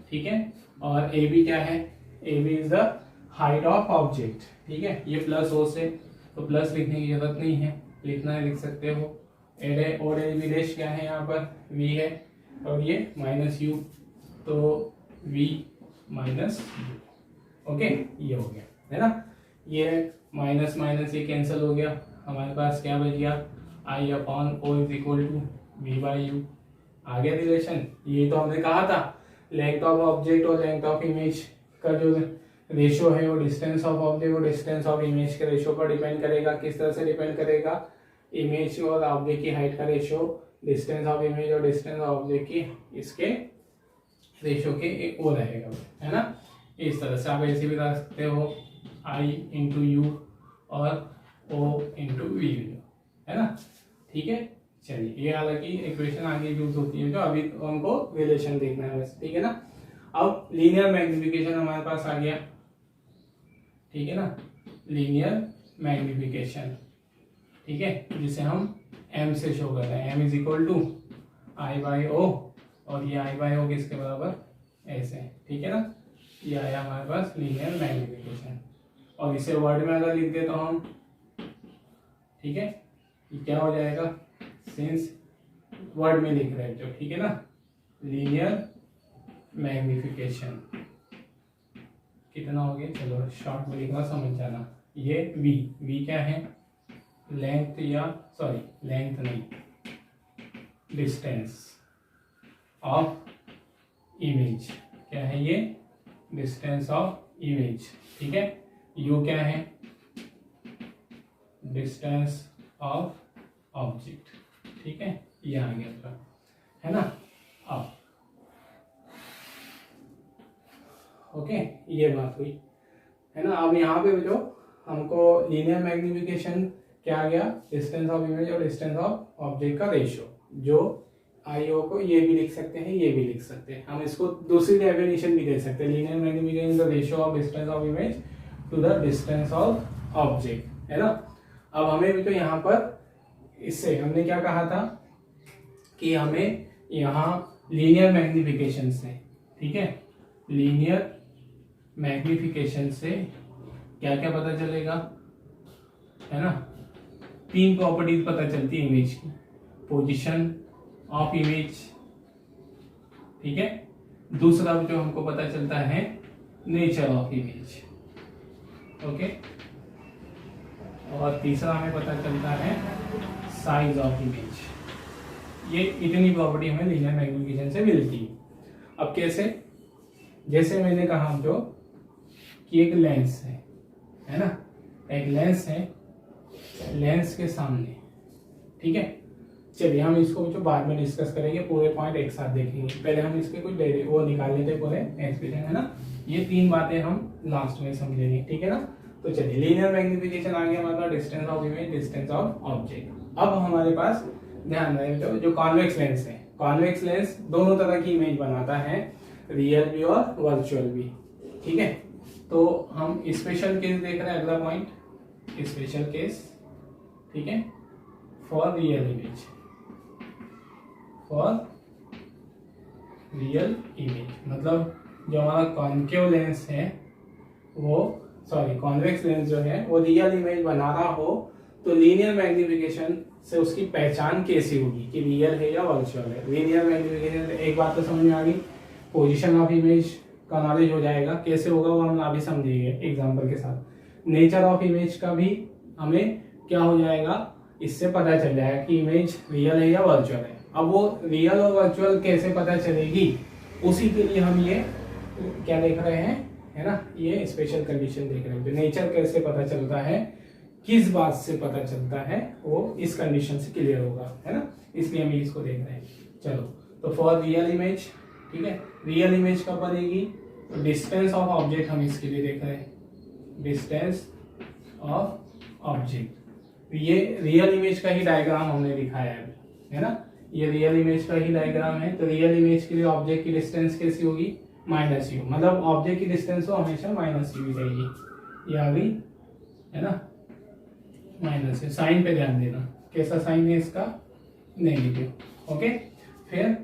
ठीक है। और ए बी क्या है, A B is the height of object, ठीक है। ये प्लस ओ से, तो प्लस लिखने की जरूरत नहीं है, लिखना है लिख सकते हो। A dash O dash B dash क्या है, यहाँ पर वी है और ये माइनस यू, तो v माइनस यू, ओके, ये हो गया, है ना। ये माइनस माइनस ये कैंसिल हो गया, हमारे पास क्या बच गया, I upon O is equal to v by u, आ गया रिलेशन। ये तो हमने कहा था लेंथ ऑफ ऑब्जेक्ट और लेंथ ऑफ इमेज का जो रेशियो है वो डिस्टेंस ऑफ ऑब्जेक्ट और डिस्टेंस ऑफ इमेज के रेशियो पर डिपेंड करेगा। किस तरह से डिपेंड करेगा, इमेज और ऑब्जेक्ट की हाइट का रेशियो डिस्टेंस ऑफ इमेज और डिस्टेंस ऑफ ऑब्जेक्ट की इसके रेशियो के एक वो रहेगा, है ना। इस तरह से आप ऐसे भी रख सकते हो, आई इंटू यू और ओ इंटू वी, है ना, ठीक है। चलिए ये हालांकि इक्वेशन आगे यूज होती है, जो अभी हमको रिलेशन देखना है बस, ठीक है ना। अब लीनियर मैग्निफिकेशन हमारे पास आ गया, ठीक है ना, लीनियर मैग्निफिकेशन, ठीक है, जिसे हम m से शो कर रहे हैं, m is equal to I by O, और ये आई बाई ओ किसके बराबर, ऐसे, ठीक है ना। ये आया हमारे पास लीनियर मैग्निफिकेशन, और इसे वर्ड में अगर लिख दे तो हम, ठीक है, ये क्या हो जाएगा, सिंस वर्ड में लिख रहे हैं जो, ठीक है ना, लीनियर मैग्निफिकेशन कितना हो गया, चलो शॉर्ट में लिखना समझ जाना। ये v क्या है, लेंथ, या सॉरी लेंथ नहीं, डिस्टेंस ऑफ इमेज, क्या है ये, डिस्टेंस ऑफ इमेज, ठीक है। u क्या है, डिस्टेंस ऑफ ऑब्जेक्ट, ठीक है, ये आ गया था, है ना। अब ओके, ये बात हुई, है ना। अब यहाँ पे जो हमको लीनियर मैग्निफिकेशन क्या आ गया, डिस्टेंस ऑफ इमेज और डिस्टेंस ऑफ ऑब्जेक्ट का रेशियो, जो आईओ को ये भी लिख सकते हैं, ये भी लिख सकते हैं, हम इसको दूसरी डेफिनेशन भी दे सकते हैं, linear magnification the ratio of distance of image to the distance of object, है ना। अब हमें भी तो यहाँ पर इससे हमने क्या कहा था कि हमें यहाँ लीनियर मैग्निफिकेशन से, ठीक है, लीनियर मैग्निफिकेशन से क्या क्या पता चलेगा, है ना। तीन प्रॉपर्टीज पता चलती है इमेज की, पोजीशन ऑफ इमेज, ठीक है, दूसरा जो हमको पता चलता है नेचर ऑफ इमेज, ओके, और तीसरा हमें पता चलता है साइज ऑफ इमेज। ये इतनी प्रॉपर्टी हमें लीनियर मैग्निफिकेशन से मिलती है। अब कैसे, जैसे मैंने कहा जो कि एक लेंस है ना, एक लेंस है, लेंस के सामने, ठीक है। चलिए हम इसको जो बाद में डिस्कस करेंगे, पूरे पॉइंट एक साथ देखेंगे, पहले हम इसके कुछ वो निकाल लेते पूरे एक्सप्रेशन, है ना। ये तीन बातें हम लास्ट में समझेंगे, ठीक है ना। तो चलिए लीनियर मैग्निफिकेशन आ गया हमारा, distance of image, distance of object. अब हमारे पास ध्यान रहे जो कॉन्वेक्स लेंस है, कॉन्वेक्स लेंस दोनों तरह की इमेज बनाता है, रियल भी और वर्चुअल भी, ठीक है। तो हम स्पेशल केस देख रहे हैं, अगला पॉइंट, स्पेशल केस, ठीक है, for real image, for real image, मतलब जो हमारा कॉन्केव लेंस है वो कॉन्वेक्स लेंस जो है वो रियल इमेज बना रहा हो तो लीनियर मैग्निफिकेशन से उसकी पहचान कैसी होगी कि रियल है या वर्चुअल है। लीनियर मैग्निफिकेशन से एक बात तो समझ में आ गई, पोजीशन ऑफ इमेज का नॉलेज हो जाएगा, कैसे होगा वो हम अभी समझेंगे एग्जांपल के साथ। नेचर ऑफ इमेज का भी हमें क्या हो जाएगा, इससे पता चल जाएगा कि इमेज रियल है या वर्चुअल है। अब वो रियल और वर्चुअल कैसे पता चलेगी, उसी के लिए हम ये क्या देख रहे हैं, है ना, ये स्पेशल कंडीशन देख रहे हैं। नेचर कैसे पता चलता है, किस बात से पता चलता है, वो इस कंडीशन से क्लियर होगा, है ना, इसलिए हम इसको देख रहे हैं। चलो, तो फॉर रियल इमेज, ठीक है, रियल इमेज कब बनेगी, तो डिस्टेंस ऑफ ऑब्जेक्ट हम इसके लिए देख रहे हैं, डिस्टेंस ऑफ ऑब्जेक्ट। ये रियल इमेज का ही डायग्राम हमने दिखाया है ना, ये रियल इमेज का ही डायग्राम है। तो रियल इमेज के लिए ऑब्जेक्ट की डिस्टेंस कैसी होगी, माइनस यू, मतलब ऑब्जेक्ट की डिस्टेंस हो हमेशा माइनस यू रहेगी। ये आ गई, है ना, माइनस है। साइन पे ध्यान देना, कैसा साइन है इसका, नेगेटिव। ओके, फिर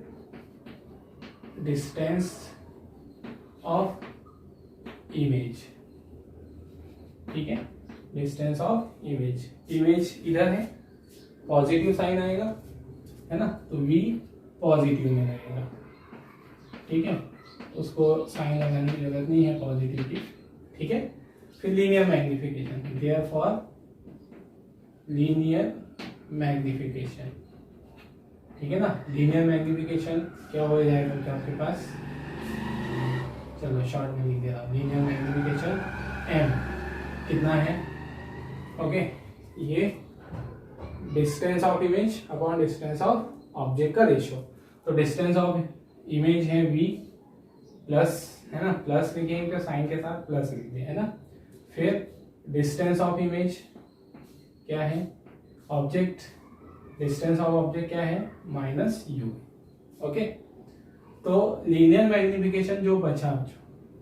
डिस्टेंस ऑफ इमेज, ठीक है, डिस्टेंस ऑफ इमेज, इमेज इधर है, पॉजिटिव साइन आएगा, है ना, तो v पॉजिटिव में रहेगा, ठीक है, उसको साइन लगाने की जरूरत नहीं है पॉजिटिव की, ठीक है। फिर linear magnification, therefore linear magnification, ठीक है ना, लीनियर मैग्निफिकेशन क्या हो जाएगा क्या आपके पास, चलो शॉर्ट में लिख दे रहा हूँ, लीनियर मैग्निफिकेशन m कितना है, ओके, ये distance of image upon distance of object का रेशियो। तो डिस्टेंस ऑफ इमेज है v प्लस, है ना, प्लस लिखेंगे तो साइन के साथ प्लस लिख दिया, है ना। फिर डिस्टेंस ऑफ इमेज क्या है, ऑब्जेक्ट, डिस्टेंस ऑफ ऑब्जेक्ट क्या है, माइनस यू, ओके। तो लीनियर मैग्निफिकेशन जो बचा,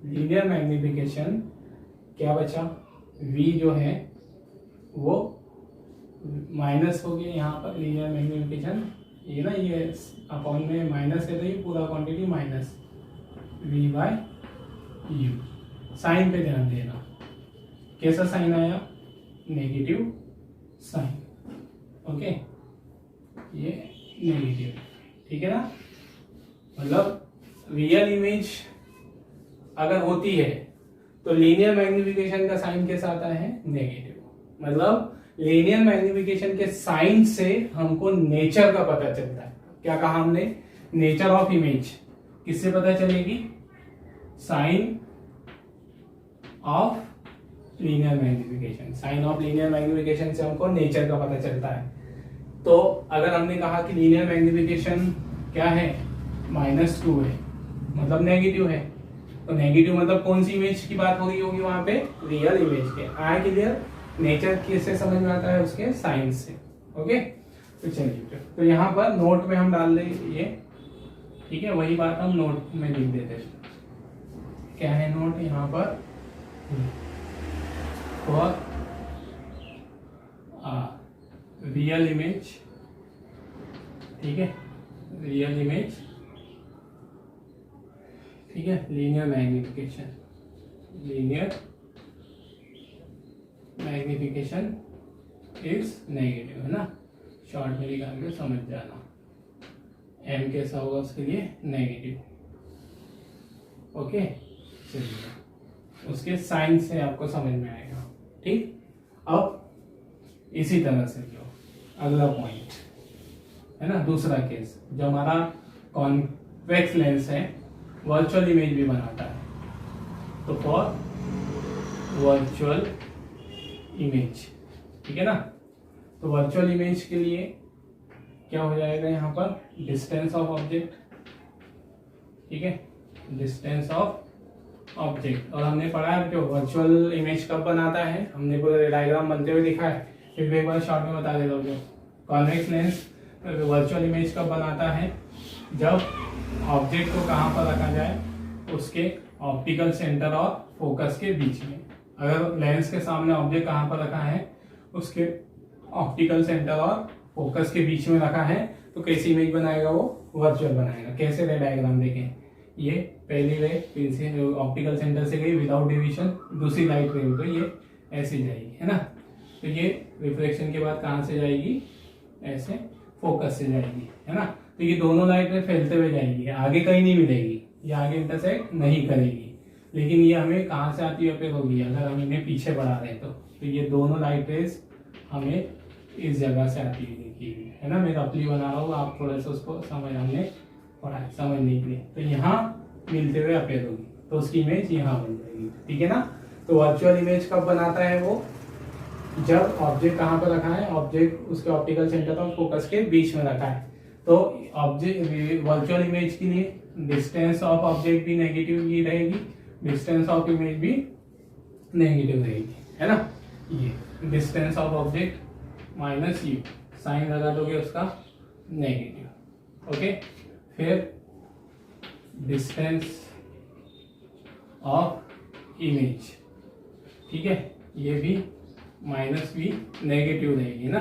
लीनियर मैग्निफिकेशन क्या बचा, v जो है वो माइनस हो गया यहाँ पर, लीनियर मैग्निफिकेशन ये ना, ये अपॉन में माइनस है तो ये पूरा quantity minus v by U. Sign पे ध्यान देना, कैसा साइन आया, नेगेटिव साइन, ओके, ये नेगेटिव, ठीक है ना, मतलब रियल इमेज अगर होती है तो लीनियर मैग्निफिकेशन का साइन कैसा आता है, नेगेटिव, मतलब लीनियर मैग्निफिकेशन के साइन से हमको नेचर का पता चलता है। क्या कहा हमने, नेचर ऑफ इमेज किससे पता चलेगी, sign of linear magnification, sign of linear magnification से हमको नेचर का पता चलता है। तो अगर हमने कहा कि लीनियर मैग्निफिकेशन क्या है, -2 है, मतलब नेगेटिव है, तो नेगेटिव मतलब कौन सी इमेज की बात हो रही होगी वहां पे, रियल इमेज के। आया क्लियर, नेचर किससे समझ में आता है, उसके साइन से, ओके। तो चलिए, तो यहाँ पर नोट में हम डाल देंगे ये, ठीक है, वही बात हम नोट में लिख देते हैं। क्या है नोट यहाँ पर, फॉर रियल इमेज, ठीक है, रियल इमेज, ठीक है, linear magnification, linear magnification is negative, है ना, शॉर्ट में निकाल के समझ जाना, m कैसा होगा उसके लिए, नेगेटिव, ओके। चलिए, उसके साइन से आपको समझ में आएगा, ठीक। अब इसी तरह से जो अगला पॉइंट है ना, दूसरा केस, जो हमारा कॉन्वेक्स लेंस है वर्चुअल इमेज भी बनाता है, तो फॉर वर्चुअल इमेज, ठीक है ना, तो वर्चुअल इमेज के लिए क्या हो जाएगा यहाँ पर, डिस्टेंस ऑफ ऑब्जेक्ट, ठीक है, डिस्टेंस ऑफ ऑब्जेक्ट। और हमने पढ़ा है जो वर्चुअल इमेज कब बनाता है, हमने पूरा डायग्राम बनते हुए दिखा है, फिर एक बार शॉर्ट में बता देता हूँ। जो कॉन्वेक्स लेंस वर्चुअल इमेज कब बनाता है, जब ऑब्जेक्ट को कहाँ पर रखा जाए, उसके ऑप्टिकल सेंटर और फोकस के बीच में। अगर लेंस के सामने ऑब्जेक्ट कहाँ पर रखा है, उसके ऑप्टिकल सेंटर और फोकस के बीच में रखा है तो कैसी इमेज बनाएगा वो, वर्चुअल बनाएगा। कैसे रे डायग्राम देखें, ये पहली रे ऑप्टिकल सेंटर से गई विदाउट डिवीजन, दूसरी लाइट रे तो ये ऐसे जाएगी, है ना। तो ये रिफ्लेक्शन के बाद कहाँ से जाएगी, ऐसे फोकस से जाएगी, है ना। तो ये दोनों लाइट रे फैलते हुए जाएगी, आगे कहीं नहीं मिलेगी, ये आगे इंटरसेक्ट नहीं करेगी, लेकिन ये हमें कहाँ से आती है, होगी अगर हम इन्हें पीछे बढ़ा रहे हैं तो ये दोनों लाइट रेज हमें इस जगह से आती है, है ना। मैं रफली बना रहा हूँ, आप थोड़ा सा उसको हमने पढ़ा है समझने के लिए। तो यहाँ मिलते हुए अपेयर होगी तो उसकी इमेज यहाँ बन जाएगी, ठीक है ना। तो वर्चुअल इमेज कब बनाता है वो, जब ऑब्जेक्ट कहाँ पर रखा है, ऑब्जेक्ट उसके ऑप्टिकल सेंटर और फोकस के बीच में रखा है। तो ऑब्जेक्ट वर्चुअल इमेज के लिए डिस्टेंस ऑफ ऑब्जेक्ट भी नेगेटिव ही रहेगी, डिस्टेंस ऑफ इमेज भी नेगेटिव रहेगी, है ना। ये distance of object minus U, sign लगा दोगे उसका नेगेटिव, ओके। फिर डिस्टेंस ऑफ इमेज, ठीक है, ये भी माइनस भी नेगेटिव रहेगी ना,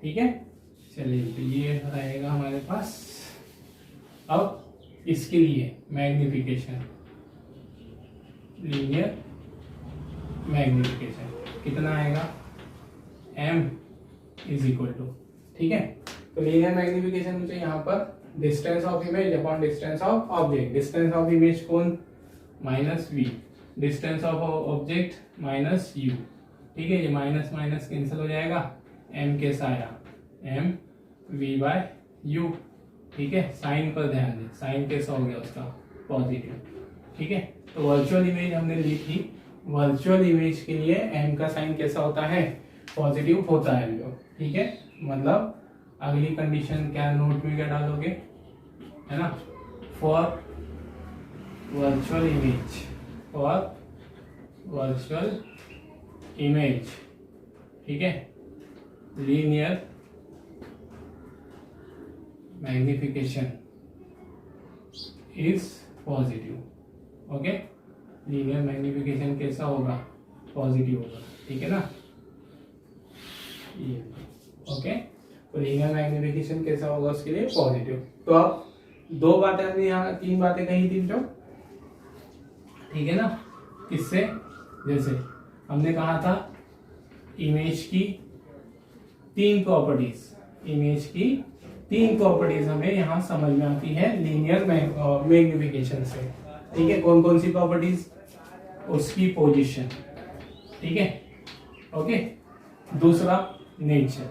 ठीक है। चलिए तो ये रहेगा हमारे पास। अब इसके लिए मैग्निफिकेशन, लीनियर मैग्निफिकेशन कितना आएगा, m इज इक्वल टू, ठीक है। तो लीनियर मैग्निफिकेशन मुझे यहाँ पर distance of image upon distance of object, distance of image कौन, minus v, distance of object minus u, ठीक है। ये माइनस माइनस कैंसिल हो जाएगा, m के साया m v बाय u, ठीक है। साइन पर ध्यान दें, साइन कैसा हो गया उसका पॉजिटिव, ठीक है। तो वर्चुअल इमेज हमने ली थी, वर्चुअल इमेज के लिए m का साइन कैसा होता है, पॉजिटिव होता है जो, ठीक है। मतलब अगली कंडीशन क्या नोट में क्या डालोगे, है ना, for virtual image, for virtual image, ठीक है, linear magnification is positive, okay. Linear magnification कैसा होगा, पॉजिटिव होगा, ठीक है ना, ये ओके। तो लीनियर मैग्निफिकेशन कैसा होगा उसके लिए, पॉजिटिव। तो अब दो बातें हमने यहाँ, तीन बातें कही थी जो, ठीक है ना। किससे, जैसे हमने कहा था इमेज की तीन प्रॉपर्टीज, इमेज की तीन प्रॉपर्टीज हमें यहाँ समझ में आती है लीनियर मैग्निफिकेशन से, ठीक है। कौन कौन सी प्रॉपर्टीज, उसकी पोजीशन, ठीक है, ओके। दूसरा नेचर,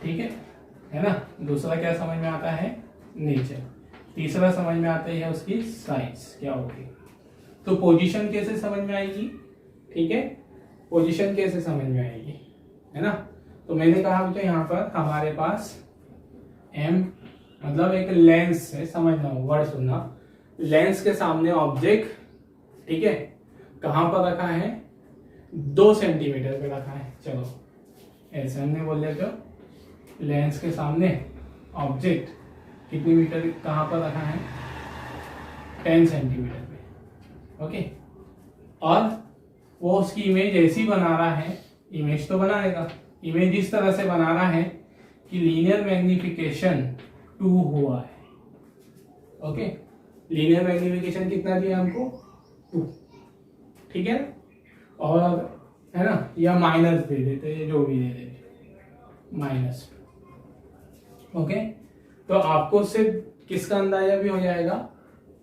ठीक है ना। दूसरा क्या समझ में आता है, नेचर। तीसरा समझ में आता है उसकी साइज क्या होगी। तो पोजीशन कैसे समझ में आएगी, ठीक है, पोजीशन कैसे समझ में आएगी, है ना। तो मैंने कहा बेटा यहाँ पर हमारे पास m मतलब एक लेंस है, समझना वर्ड सुनना, लेंस के सामने ऑब्जेक्ट, ठीक है, कहां पर रखा है, 2 सेंटीमीटर पे रखा है। चलो ऐसे हमने बोल दिया, तो लेंस के सामने ऑब्जेक्ट कितनी मीटर कहां पर रखा है, 10 सेंटीमीटर पे, ओके। और वो उसकी इमेज ऐसी बना रहा है, इमेज तो बनाएगा, इमेज इस तरह से बना रहा है कि लीनियर मैग्निफिकेशन 2 हुआ है, ओके। लीनियर मैग्निफिकेशन कितना दिया हमको, 2, ठीक है। और है ना, या माइनस दे देते हैं, जो भी दे देते -2, ओके। तो आपको सिर्फ किसका अंदाजा भी हो जाएगा,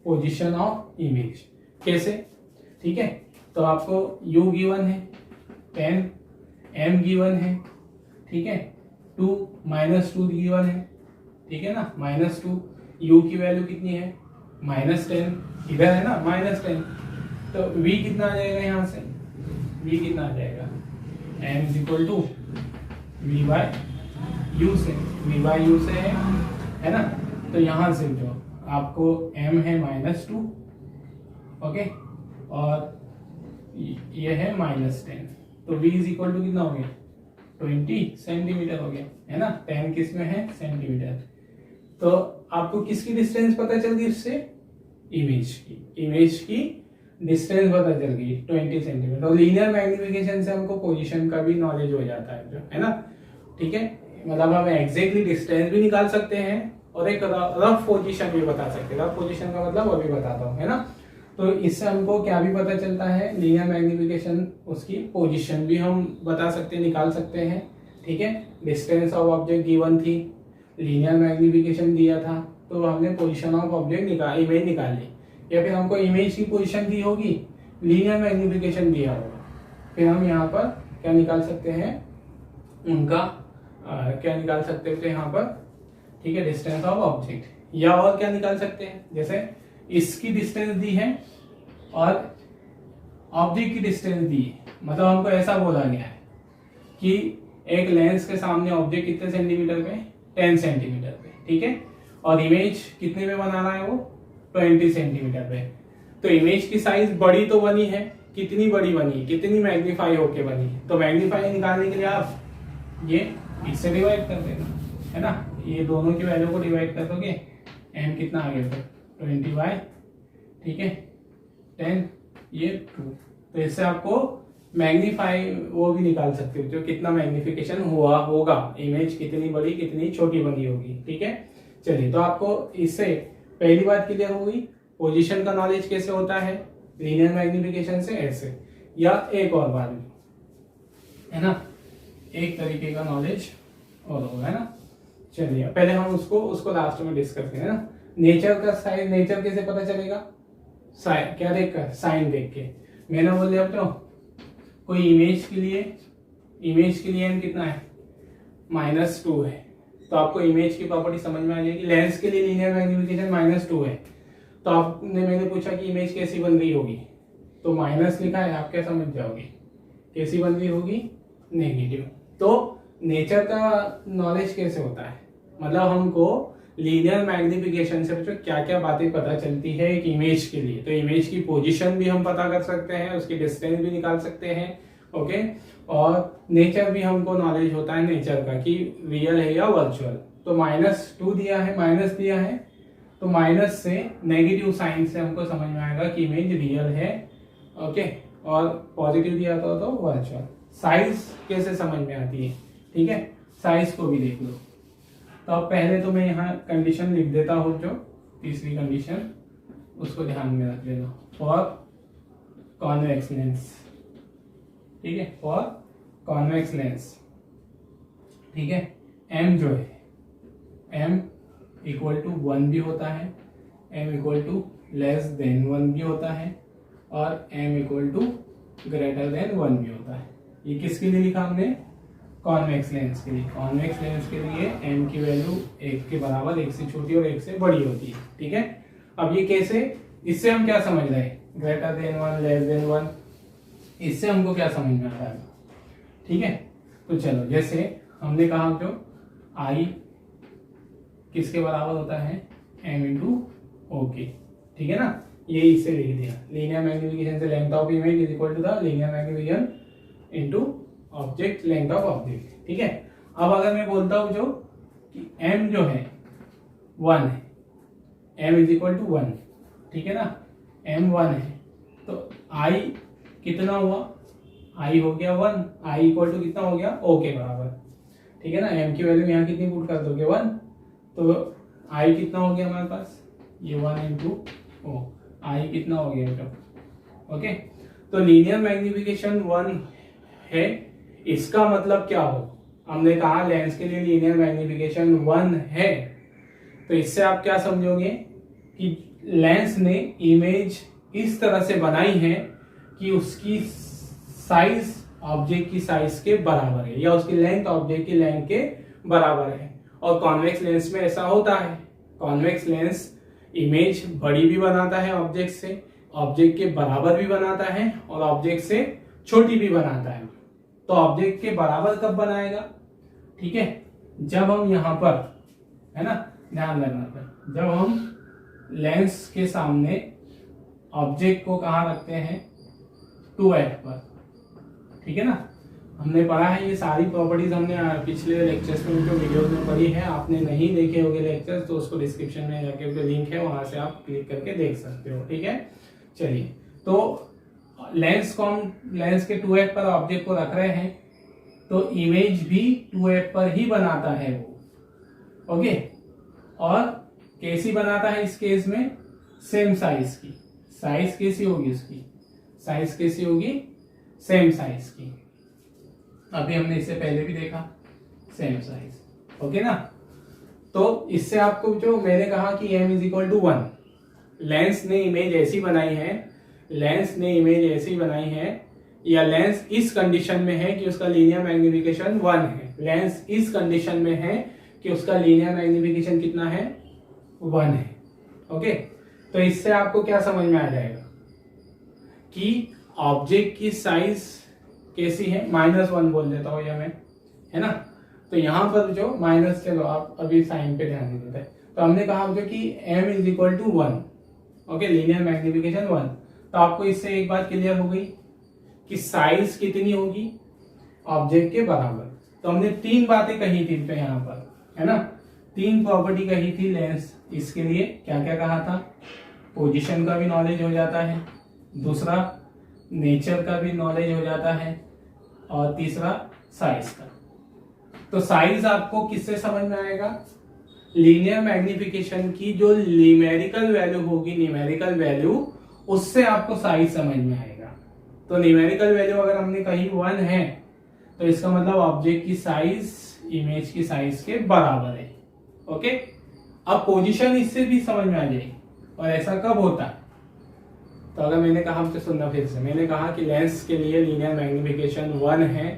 पोजीशन ऑफ इमेज, कैसे, ठीक है। तो आपको u गिवन है 10, m गिवन है, ठीक है, 2 -2 गिवन है, ठीक है ना, -2, u की वैल्यू कितनी है, -10, इधर है ना -10, तो v कितना आ जाएगा, यहाँ से v कितना आ जाएगा, m is equal to v by u से, v बाय u से है ना। तो यहाँ से जो आपको m है -2, ओके, और ये है -10, तो v इज इक्वल टू कितना हो गया, 20 सेंटीमीटर हो गया, है ना। 10 किस में है, सेंटीमीटर। तो आपको किसकी डिस्टेंस पता चल गई इससे, इमेज की डिस्टेंस पता चल गई 20 सेंटीमीटर। और लीनियर मैग्निफिकेशन से हमको पोजीशन का भी नॉलेज हो जाता है, जो है ना, ठीक है। मतलब हम एग्जैक्टली डिस्टेंस भी निकाल सकते हैं और एक रफ पोजीशन भी बता सकते हैं। रफ पोजीशन का मतलब अभी बताता हूँ, है ना। तो इससे हमको क्या भी पता चलता है, लीनियर मैग्निफिकेशन, उसकी पोजीशन भी हम बता सकते हैं, निकाल सकते हैं, ठीक है। डिस्टेंस ऑफ ऑब्जेक्ट गिवन थी, लीनियर मैग्निफिकेशन दिया था, तो हमने पोजीशन ऑफ ऑब्जेक्ट इमेज निकाल ली। या फिर हमको इमेज की पोजीशन दी होगी, लीनियर मैग्निफिकेशन दिया होगा, फिर हम यहाँ पर क्या निकाल सकते हैं, उनका क्या निकाल सकते हैं यहाँ पर, ठीक है, डिस्टेंस ऑफ ऑब्जेक्ट। या और क्या निकाल सकते हैं, जैसे इसकी डिस्टेंस दी है और ऑब्जेक्ट की डिस्टेंस दी है, मतलब हमको ऐसा बोला गया है कि एक लेंस के सामने ऑब्जेक्ट कितने सेंटीमीटर पे, 10 सेंटीमीटर पे, ठीक है, और इमेज कितने में बनाना है, वो 20 सेंटीमीटर पे। तो इमेज की साइज बड़ी तो बनी है, कितनी बड़ी बनी, कितनी मैग्नीफाई होके बनी, तो मैग्नीफाई निकालने के लिए आप ये इससे डिवाइड कर देना, है ना। ये दोनों की वैल्यू को डिवाइड कर दोगे, एम कितना आ गया, 20 बाय, ठीक है, 10, ये 2। तो इससे आपको मैग्नीफाई वो भी निकाल सकते हो, जो कितना मैग्निफिकेशन हुआ होगा, इमेज कितनी बड़ी कितनी छोटी बनी होगी, ठीक है। चलिए, तो आपको इससे पहली बात क्लियर हो गई, पोजीशन का नॉलेज कैसे होता है लीनियर मैग्निफिकेशन से, ऐसे। या एक और बात भी, है ना, एक तरीके का नॉलेज और होगा, है ना। चलिए, पहले हम उसको लास्ट में डिस्कस करें ना। नेचर का साइन, नेचर कैसे पता चलेगा, साइन क्या देखकर, साइन देख के। मैंने बोल दिया तो कोई इमेज के लिए एम कितना है, -2 है, तो आपको इमेज की प्रॉपर्टी समझ में आ जाएगी। लेंस के लिए लीनियर मैग्निफिकेशन -2 है, तो आपने मैंने पूछा कि इमेज कैसी बन रही होगी, तो माइनस लिखा है, आप क्या समझ जाओगे, कैसी बन रही होगी, नेगेटिव। तो नेचर का नॉलेज कैसे होता है, मतलब हमको लीनियर मैग्निफिकेशन से क्या क्या बातें पता चलती है एक इमेज के लिए। तो इमेज की पोजीशन भी हम पता कर सकते हैं, उसकी डिस्टेंस भी निकाल सकते हैं, ओके। और नेचर भी हमको नॉलेज होता है नेचर का, कि रियल है या वर्चुअल। तो -2 दिया है, माइनस दिया है, तो माइनस से नेगेटिव साइन से हमको समझ में आएगा कि इमेज रियल है, ओके। और पॉजिटिव दिया था तो वर्चुअल। साइज कैसे समझ में आती है, ठीक है, साइज को भी देख लो। तो अब पहले तो मैं यहाँ कंडीशन लिख देता हूँ, जो तीसरी कंडीशन, उसको ध्यान में रख लेना, फॉर कॉन्वेक्स लेंस, ठीक है, फॉर कॉन्वेक्स लेंस, ठीक है। m जो है, m = 1 भी होता है, m = <1 भी होता है, और m > 1 भी होता है। ये किसके लिए लिखा हमने, कॉन्वेक्स लेंस के लिए। कॉन्वेक्स लेंस के लिए m की वैल्यू 1 के बराबर, 1 से छोटी और 1 से बड़ी होती है, ठीक है। अब ये कैसे, इससे हम क्या समझ रहे हैं, <1 <1, इससे हमको क्या समझ में आता है, ठीक है। तो चलो, जैसे हमने कहा जो I किसके बराबर होता है, m × OK, ठीक है ना। ये इससे लिख दिया, लीनियर मैग्निफिकेशन से length of image is equal to the linear magnification into object, length of object, ठीक है। अब अगर मैं बोलता हूं जो कि m जो है 1 है, m = 1, ठीक है ना, m 1 है, तो I कितना हुआ, I हो गया 1, I = कितना हो गया, O के बराबर, ठीक है ना। m की वैल्यू यहाँ कितनी पुट कर दोगे, 1, तो I कितना हो गया हमारे पास, ये 1 × O, I कितना हो गया तो, ओके। तो लीनियर मैग्निफिकेशन 1 है, इसका मतलब क्या हो, हमने कहा लेंस के लिए लीनियर मैग्निफिकेशन 1 है, तो इससे आप क्या समझोगे कि लेंस ने इमेज इस तरह से बनाई है कि उसकी साइज ऑब्जेक्ट की साइज के बराबर है, या उसकी लेंथ ऑब्जेक्ट की लेंथ के बराबर है। और कॉन्वेक्स लेंस में ऐसा होता है, कॉन्वेक्स लेंस इमेज बड़ी भी बनाता है ऑब्जेक्ट से, ऑब्जेक्ट के बराबर भी बनाता है, और ऑब्जेक्ट से छोटी भी बनाता है। तो ऑब्जेक्ट के बराबर कब बनाएगा, ठीक है, जब हम यहाँ पर, है ना, ध्यान रखना पर, जब हम लेंस के सामने ऑब्जेक्ट को कहाँ रखते हैं, 2f पर, ठीक है ना। हमने पढ़ा है ये सारी प्रॉपर्टीज, हमने पिछले लेक्चर्स में जो वीडियोस में पढ़ी है, आपने नहीं देखे होंगे लेक्चर्स तो उसको डिस्क्रिप्शन में जाके लिंक है, वहां से आप क्लिक करके देख सकते हो, ठीक है। चलिए, तो लेंस के 2f पर ऑब्जेक्ट को रख रहे हैं तो इमेज भी 2f पर ही बनाता है वो। ओके, और कैसी बनाता है इस केस में? सेम साइज की। साइज कैसी होगी उसकी? साइज कैसी होगी? सेम साइज की। अभी हमने इससे पहले भी देखा सेम साइज। ओके ना? तो इससे आपको जो मैंने कहा कि m is equal to 1, lens ने इमेज ऐसी बनाई है, या लेंस इस कंडीशन में है कि उसका लीनियर मैग्निफिकेशन 1 है। लेंस इस कंडीशन में है कि उसका लीनियर मैग्निफिकेशन कितना है? 1 है। ओके, तो इससे आपको क्या समझ में आ जाएगा कि ऑब्जेक्ट की साइज कैसी है? -1 बोल देता हूं या मैं, है ना? तो यहां पर जो माइनस, चलो आप अभी साइन पे ध्यान नहीं देते, तो हमने कहा जो कि m is equal to 1, okay, linear magnification 1। तो आपको इससे एक बात क्लियर हो गई कि साइज कितनी होगी? ऑब्जेक्ट के बराबर। तो हमने 3 बातें कही थी पे यहाँ पर, है ना? 3 प्रॉपर्टी कही थी लेंस। इसके लिए क्या क्या कहा था? पोजीशन का भी नॉलेज हो जाता है, दूसरा नेचर का भी नॉलेज हो जाता है, और तीसरा साइज का। तो साइज आपको किससे समझ में आएगा? लीनियर मैग्निफिकेशन की जो न्यूमेरिकल वैल्यू होगी, न्यूमेरिकल वैल्यू, उससे आपको साइज समझ में आएगा। तो न्यूमेरिकल वैल्यू अगर हमने कही 1 है तो इसका मतलब ऑब्जेक्ट की साइज इमेज की साइज के बराबर है। ओके, अब पोजीशन इससे भी समझ में आ जाएगी। और ऐसा कब होता है? तो अगर मैंने कहा, हमसे सुनना फिर से, मैंने कहा कि लेंस के लिए लीनियर मैग्निफिकेशन 1 है,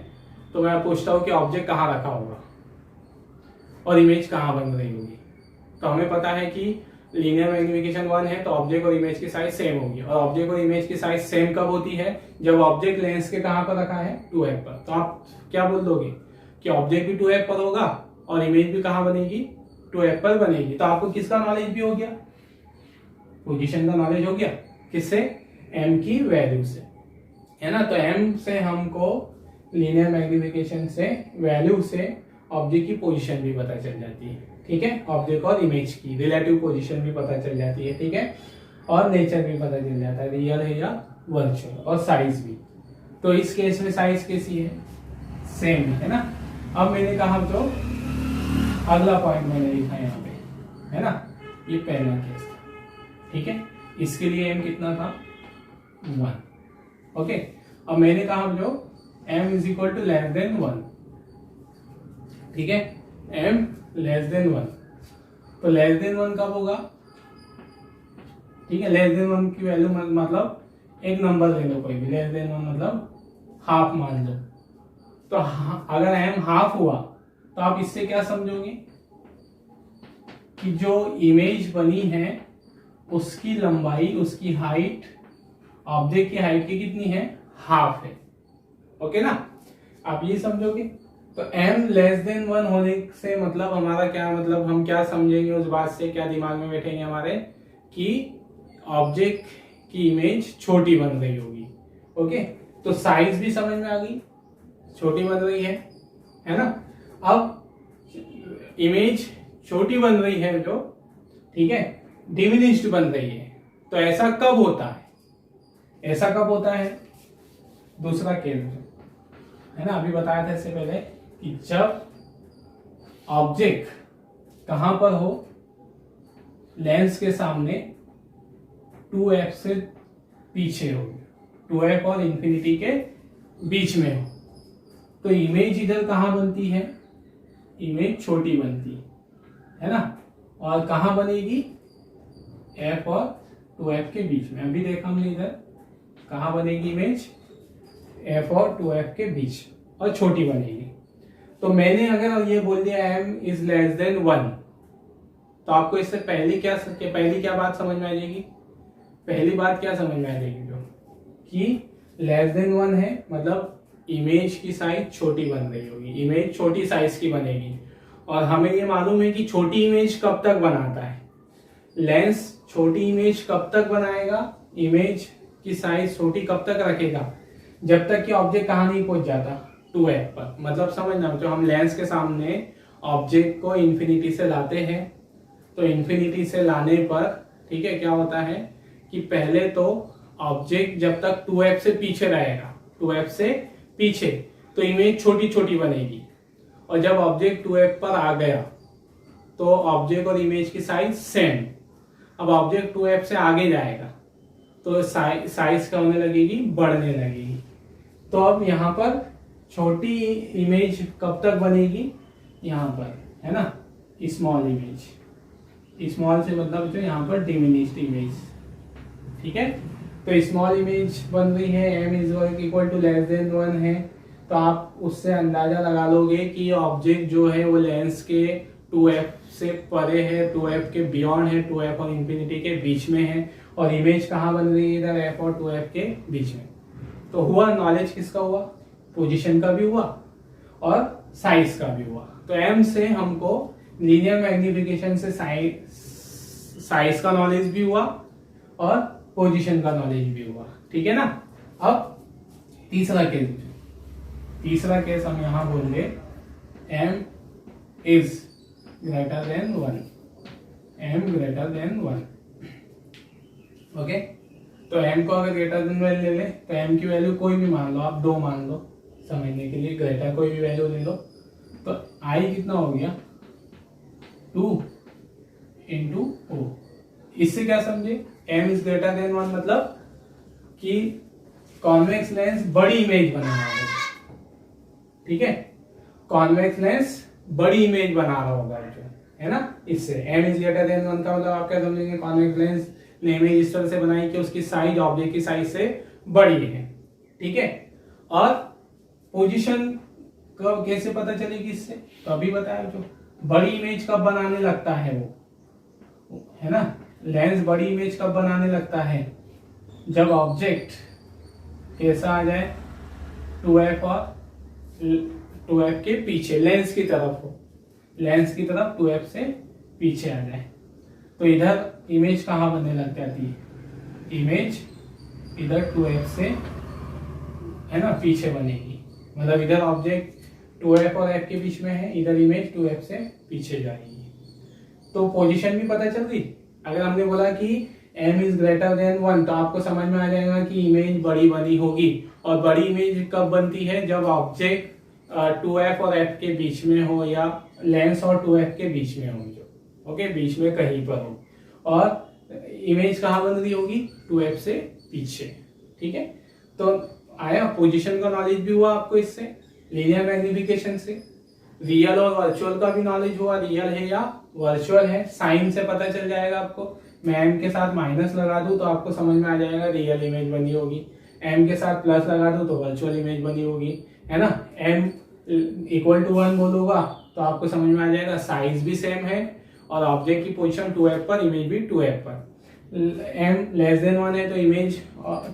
तो मैं पूछता हूं कि ऑब्जेक्ट कहाँ रखा होगा और इमेज कहाँ बन रही होगी। तो हमें पता है कि लीनियर मैग्निफिकेशन 1 है तो ऑब्जेक्ट और इमेज की साइज सेम होगी। और ऑब्जेक्ट और इमेज की साइज सेम कब होती है? जब ऑब्जेक्ट लेंस के कहाँ पर रखा है? 2f पर। तो आप क्या बोल दोगे कि ऑब्जेक्ट भी 2f पर होगा और इमेज भी कहाँ बनेगी? 2f पर बनेगी। तो आपको किसका नॉलेज भी हो गया? पोजीशन का नॉलेज हो गया। किससे? m की वैल्यू से, है ना? तो m से हमको लीनियर मैग्निफिकेशन से, वैल्यू से ऑब्जेक्ट की पोजीशन भी पता चल जाती है। ठीक है, ऑब्जेक्ट और इमेज की रिलेटिव पोजीशन भी पता चल जाती है। ठीक है, और नेचर भी पता चल जाता है, रियल है या वर्चुअल, और साइज भी। तो इस केस में साइज कैसी है? सेम है ना? अब मैंने कहा तो अगला पॉइंट मैंने लिखा यहाँ पे, है ना? ये पहला केस था। ठीक है, इसके लिए m कितना था? 1। ओके, अब मैंने कहा जो m is equal to less than 1। ठीक है, m लेस देन 1। तो लेस देन 1 कब होगा? ठीक है, लेस देन 1 की वैल्यू मतलब एक नंबर ले लो कोई भी, लेस देन 1 मतलब हाफ मान लो। तो अगर m हाफ हुआ तो आप इससे क्या समझोगे कि जो इमेज बनी है उसकी लंबाई, उसकी हाइट, ऑब्जेक्ट की हाइट की कितनी है? हाफ है। ओके ना? आप ये समझोगे। तो m लेस देन 1 होने से मतलब हमारा क्या मतलब, हम क्या समझेंगे उस बात से, क्या दिमाग में बैठेंगे हमारे कि ऑब्जेक्ट की इमेज छोटी बन रही होगी। ओके, तो साइज भी समझ में आ गई, छोटी बन रही है ना? अब इमेज छोटी बन रही है जो, ठीक है, डिमिनिश्ड बन रही है। तो ऐसा कब होता है? ऐसा कब होता है? दूसरा केस है ना, अभी बताया था इससे पहले कि जब ऑब्जेक्ट कहां पर हो? लेंस के सामने 2f से पीछे हो, 2f और इंफिनिटी के बीच में हो, तो इमेज इधर कहां बनती है? इमेज छोटी बनती है ना? और कहां बनेगी? f और 2f के बीच में। अभी देखा हमने इधर कहां बनेगी इमेज? f और 2f के बीच, और छोटी बनेगी। तो मैंने अगर ये बोल दिया m इज लेस देन 1, तो आपको इससे पहली क्या बात समझ में आ जाएगी? पहली बात क्या समझ में आ जाएगी जो कि लेस देन 1 है मतलब इमेज की साइज छोटी बन रही होगी, इमेज छोटी साइज की बनेगी। और हमें ये मालूम है कि छोटी इमेज कब तक बनाता है? लेंस छोटी इमेज कब तक बनाएगा? इमेज की साइज छोटी कब तक रखेगा? जब तक कि ऑब्जेक्ट कहाँ नहीं पहुंच जाता? 2f पर। मतलब समझना, जो हम लेंस के सामने ऑब्जेक्ट को इंफिनिटी से लाते हैं, तो इंफिनिटी से लाने पर, ठीक है, क्या होता है कि पहले तो ऑब्जेक्ट जब तक 2f से पीछे रहेगा, 2f से पीछे, तो इमेज छोटी छोटी बनेगी, और जब ऑब्जेक्ट 2f पर आ गया तो ऑब्जेक्ट और इमेज की साइज सेम। अब ऑब्जेक्ट 2f से आगे जाएगा तो साइज क्या होने लगेगी, बढ़ने लगेगी। तो अब यहाँ पर छोटी इमेज कब तक बनेगी, यहाँ पर है ना, स्मॉल इमेज। स्मॉल से मतलब जो यहाँ पर डिमिनिश्ड इमेज, ठीक है। तो स्मॉल इमेज बन रही है, m equal to less than 1 है, तो आप उससे अंदाजा लगा लोगे कि ऑब्जेक्ट जो है वो लेंस के 2f से परे है, 2f के बियॉन्ड है, 2f और इंफिनिटी के बीच में है, और इमेज कहाँ बन रही है, इधर f और 2f के बीच में। तो हुआ नॉलेज किसका हुआ, पोजीशन का भी हुआ और साइज का भी हुआ। तो m से हमको लीनियर मैग्निफिकेशन से साइज का नॉलेज भी हुआ और पोजीशन का नॉलेज भी हुआ, ठीक है ना। अब तीसरा केस हम यहां बोलेंगे m is greater than 1, m greater than 1, okay. तो m को अगर ग्रेटर देन 1 ले ले तो m की वैल्यू कोई भी मान लो, आप 2 मान लो समझने के लिए, ग्रेटर कोई भी वैल्यू ले लो। तो i कितना हो गया, 2 इंटू ओ। इससे क्या समझे, m इज ग्रेटर देन 1 मतलब कि कॉन्वेक्स लेंस बड़ी इमेज बना रहा होगा, ठीक है। कॉन्वेक्स लेंस बड़ी इमेज बना रहा होगा जो है ना। इससे m इज ग्रेटर देन 1 का मतलब आप क्या समझेंगे, कॉन्वेक्स लेंस ने इमेज इस तरह से बनाई कि उसकी साइज ऑब्जेक्ट की साइज से बड़ी है, ठीक है। और पोजीशन कब कैसे पता चलेगी इससे, तो अभी बताया जो बड़ी इमेज कब बनाने लगता है वो, है ना। लेंस बड़ी इमेज कब बनाने लगता है, जब ऑब्जेक्ट कैसा आ जाए, 2f और 2f के पीछे लेंस की तरफ हो, लेंस की तरफ 2f से पीछे आ जाए। तो इधर इमेज कहाँ बनने लग जाती है, इमेज इधर 2f से है ना पीछे बनेगी, मतलब इधर ऑब्जेक्ट 2f और f के बीच में है, इधर इमेज 2f से पीछे जाएगी। तो पोजीशन भी पता चल गई। अगर हमने बोला कि m इज ग्रेटर देन 1 तो आपको समझ में आ जाएगा कि इमेज बड़ी बनी होगी, और बड़ी इमेज कब बनती है, जब ऑब्जेक्ट 2f और f के बीच में हो, या लेंस और 2f के बीच में हो, जो ओके बीच में कहीं पर हो, और इमेज कहाँ बन रही होगी, 2f से पीछे, ठीक है। तो आया पोजीशन का नॉलेज भी हुआ आपको इससे, लीनियर मैग्निफिकेशन से। रियल और वर्चुअल का भी नॉलेज हुआ, रियल है या वर्चुअल है, साइन से पता चल जाएगा आपको। मैं m के साथ माइनस लगा दूं तो आपको समझ में आ जाएगा रियल इमेज बनी होगी, m के साथ प्लस लगा दूं तो वर्चुअल इमेज बनी होगी, है ना। m इक्वल टू 1 बोलूंगा तो आपको समझ में आ जाएगा साइज भी सेम है, और ऑब्जेक्ट की पोजीशन 2f पर, इमेज भी 2f पर। m लेस देन 1 है तो इमेज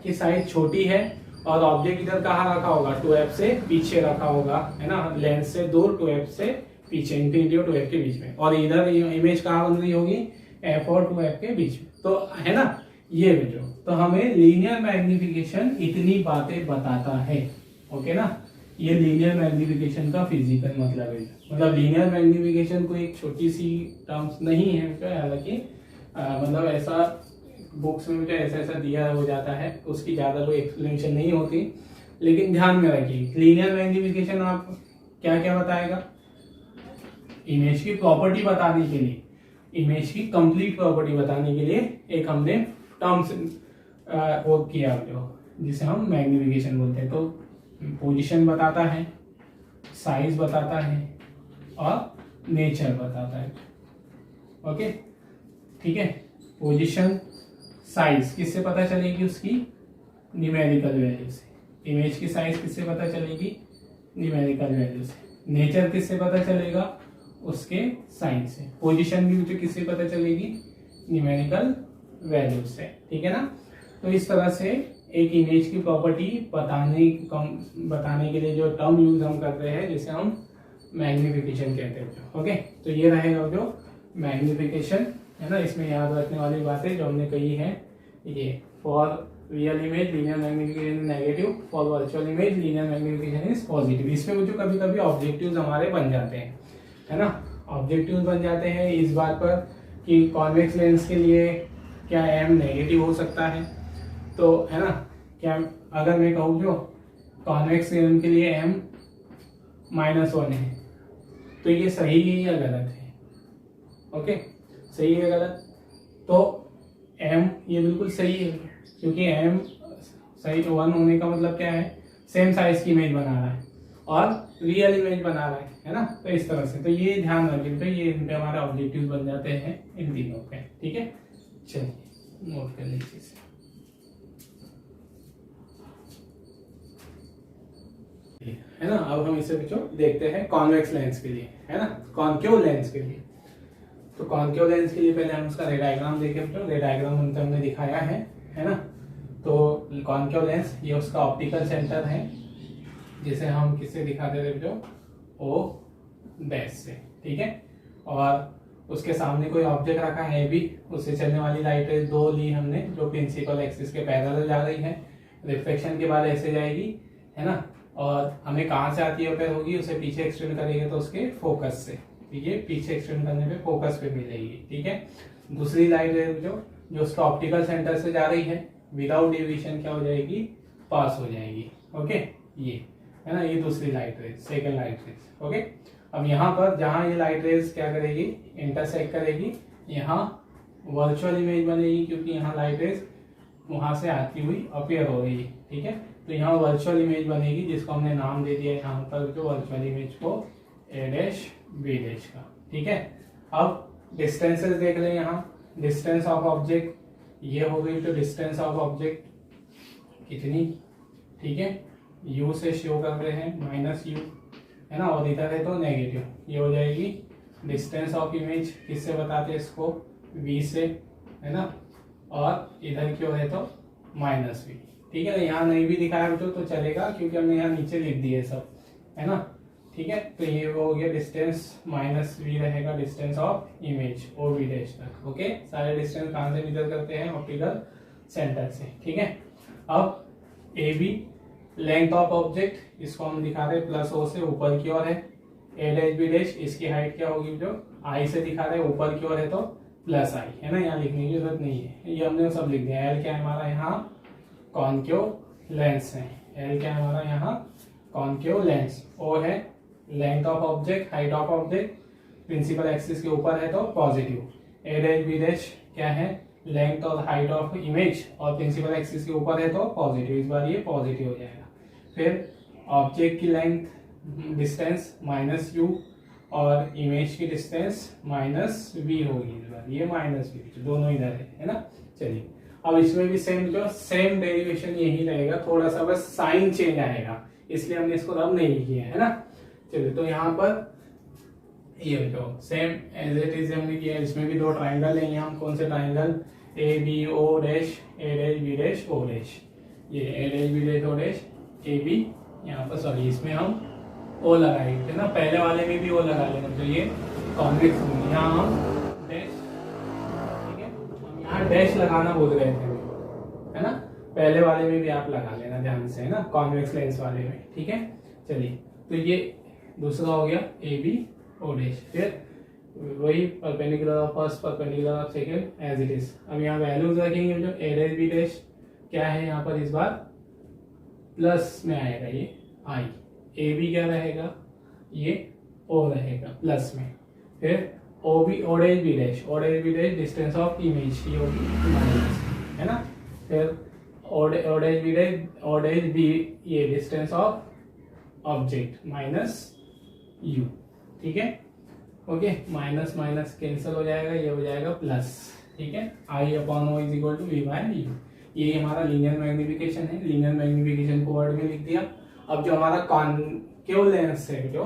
की साइज छोटी है, और ऑब्जेक्ट इधर कहाँ रखा होगा, 2f से पीछे रखा होगा, है ना, लेंस से दूर 2f से पीछे, इंफिनिटी और 2f के बीच में, और इधर इमेज कहाँ बन रही होगी, f और 2f के बीच में। तो है ना ये जो, तो हमें लीनियर मैग्निफिकेशन इतनी बातें बताता है, ओके ना। ये लीनियर मैग्निफिकेशन का फिजिकल मतलब है, मतलब लीनियर मैग्निफिकेशन कोई एक छोटी सी टर्म्स नहीं है, हालांकि मतलब ऐसा बुक्स में जो ऐसा ऐसा दिया हो जाता है, उसकी ज़्यादा कोई एक्सप्लेनेशन नहीं होती, लेकिन ध्यान में रखिए लीनियर मैग्निफिकेशन आप क्या क्या बताएगा, इमेज की प्रॉपर्टी बताने के लिए, इमेज की कंप्लीट प्रॉपर्टी बताने के लिए एक हमने टर्म्स वो किया जो, जिसे हम मैग्निफिकेशन बोलते हैं। तो पोजीशन बताता है, साइज बताता है और नेचर बताता है, ओके ठीक है। पोजीशन साइज किससे पता चलेगी, उसकी न्यूमेरिकल वैल्यू से। इमेज की साइज किससे पता चलेगी, न्यूमेरिकल वैल्यू से। नेचर किससे पता चलेगा, उसके साइन से। पोजीशन भी मुझे किससे पता चलेगी, न्यूमेरिकल वैल्यू से, ठीक है ना। तो इस तरह से एक इमेज की प्रॉपर्टी बताने के लिए जो टर्म यूज हम करते हैं, जिसे हम मैग्निफिकेशन कहते हैं, ओके। तो ये रहेगा जो मैग्निफिकेशन है ना, इसमें याद रखने वाली बातें जो हमने कही है, ये for real image linear magnification negative, for virtual image linear magnification is positive. इसमें मुझे कभी कभी ऑब्जेक्टिव्स हमारे बन जाते हैं, है ना, ऑब्जेक्टिव्स बन जाते हैं इस बात पर कि कॉन्वेक्स लेंस के लिए क्या m नेगेटिव हो सकता है। तो है ना, क्या अगर मैं कहूँ जो कॉन्वेक्स लेंस के लिए m-1 है, तो ये सही है या गलत है? ओके, सही है गलत? तो m ये बिल्कुल सही है, क्योंकि m सही 1 होने का मतलब क्या है, सेम साइज की इमेज बना रहा है और रियल इमेज बना रहा है ना। तो इस तरह से, तो ये ध्यान रखिए, तो ये इन पे हमारे ऑब्जेक्टिव बन जाते हैं इन तीनों पे। ठीक है, चलिए नोट कर लीजिए इसे। है ना, अब हम इसे बच्चों देखते हैं कॉन्वेक्स लेंस के लिए, है ना, कॉनकेव लेंस के लिए। तो कॉनकेव लेंस के लिए पहले हम उसका रे डायग्राम देखें बच्चों। रे डायग्राम हमने दिखाया है ना। तो कॉनकेव लेंस ये उसका ऑप्टिकल सेंटर है, जिसे हम किससे दिखाते थे बच्चों, ओ डैश से। ठीक है, और उसके सामने कोई ऑब्जेक्ट रखा है भी, उससे चलने वाली लाइट रेज दो ली हमने, जो प्रिंसिपल एक्सिस के पैरेलल जा रही है, रिफ्लेक्शन के बाद ऐसे जाएगी, है ना, और हमें कहाँ से आती है होगी, उसे पीछे एक्सटेंड करेंगे तो उसके फोकस से, ये पीछे एक्सटेंड करने पे फोकस पे मिलेगी। ठीक है, दूसरी लाइट रेज जो उसका ऑप्टिकल सेंटर से जा रही है, विदाउट डेविएशन क्या हो जाएगी, पास हो जाएगी। ओके, ये है ना, ये दूसरी light rays, second light rays. Okay, अब यहाँ पर जहाँ ये लाइट रेज क्या करेगी, इंटरसेक्ट करेगी, यहाँ वर्चुअल इमेज बनेगी, क्योंकि यहाँ लाइट रेज वहां से आती हुई अपीयर हो रही है। ठीक है, तो यहाँ वर्चुअल इमेज बनेगी, जिसको हमने नाम दे दिया यहाँ पर जो वर्चुअल इमेज को ए डैश बी डैश का। ठीक है, अब डिस्टेंसेस देख लें, यहाँ डिस्टेंस ऑफ ऑब्जेक्ट ये हो गई, तो डिस्टेंस ऑफ ऑब्जेक्ट कितनी, ठीक है, u से शो कर रहे हैं -u, है ना, और इधर है तो नेगेटिव, ये हो जाएगी डिस्टेंस ऑफ इमेज, किससे बताते हैं इसको, v से, है ना, और इधर क्यों है तो -v। ठीक है, यहाँ नहीं भी दिखाया बच्चों तो चलेगा, क्योंकि हमने यहाँ नीचे लिख दिए सब, है ना। ठीक है, तो ये हो गया डिस्टेंस -v रहेगा, distance of image O V dash तक। ओके, सारे डिस्टेंस कहाँ से मेजर करते हैं, ऑप्टिकल सेंटर से। ठीक है, अब A B length of object, इसको हम दिखा रहे हैं +o से ऊपर की ओर है, ए डैश बी डैश इसकी हाइट क्या होगी जो i से दिखा रहे हैं, ऊपर की ओर है तो +i, है ना, यहाँ लिखने की जरूरत नहीं है, ये हमने सब लिख दिया। एल क्या है हमारा यहाँ कॉनकेव लेंस है, एल क्या है हमारा यहाँ कॉनकेव लेंस, ओ है length of object, height of object, principal axis के ऊपर है तो positive, A dash B dash क्या है लेंथ और हाइट ऑफ इमेज, और प्रिंसिपल एक्सिस के ऊपर है तो पॉजिटिव, इस बार ये पॉजिटिव हो जाएगा। फिर ऑब्जेक्ट की लेंथ डिस्टेंस -u और इमेज की डिस्टेंस -v होगी, इस बार ये -v, दोनों इधर है ना। चलिए, अब इसमें भी सेम डेरिवेशन यही रहेगा, थोड़ा सा बस साइन चेंज आएगा, इसलिए हमने इसको रब नहीं किया है ना। चलिए, तो यहाँ पर ये तो सेम एज इट इज हमने किया, इसमें भी दो ट्राइंगल लेंगे हम, कौन से triangle, A B O dash, A dash B dash O dash, ये A dash B dash O dash, A B, यहाँ पर सॉरी इसमें हम ओ लगाएंगे ना, पहले वाले में भी ओ लगा लेना, तो ये कॉन्वेक्स होंगे, यहाँ हम डैश, ठीक है, हम यहाँ डैश लगाना बोल रहे थे, है ना, पहले वाले में भी आप लगा लेना ध्यान से, है ना, कॉन्वेक्स लेंस वाले में। ठीक है, चलिए, तो ये दूसरा हो गया ए बी ओ डैश, फिर वही perpendicular of first, perpendicular of second as it is. अब यहाँ वैल्यूज रखेंगे, जो ए डैश बी डैश क्या है यहाँ पर इस बार प्लस में आएगा, ये आई, ए बी क्या रहेगा, ये ओ रहेगा प्लस में, फिर O B O dash B dash, O dash B dash distance of image ये होगी माइनस, है ना, फिर O dash B dash, O dash B ये डिस्टेंस ऑफ ऑब्जेक्ट -u। ठीक है, ओके, माइनस माइनस कैंसिल हो जाएगा, ये हो जाएगा प्लस। ठीक है, I/O is equal to v/u, ये हमारा लीनियर मैग्निफिकेशन है, लीनियर मैग्निफिकेशन को वर्ड में लिख दिया। अब जो हमारा कॉनकेव लेंस है, जो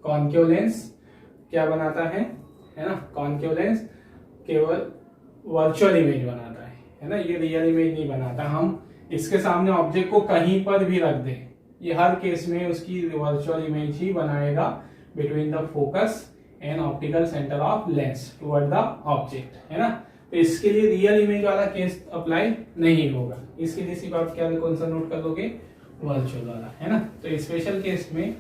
कॉनकेव लेंस क्या बनाता है ना, कॉनकेव लेंस केवल वर्चुअल इमेज बनाता है ना, ये रियल इमेज नहीं बनाता। हम इसके सामने ऑब्जेक्ट को कहीं पर भी रख दें, ये हर केस में उसकी वर्चुअल इमेज ही बनाएगा between the focus and optical centre of lens toward the object, है ना। तो इसके लिए रियल इमेज वाला केस अप्लाई नहीं होगा, इसके लिए सिर्फ आप क्या कौन सा नोट कर लोगे, वर्चुअल वाला, है ना। तो स्पेशल केस में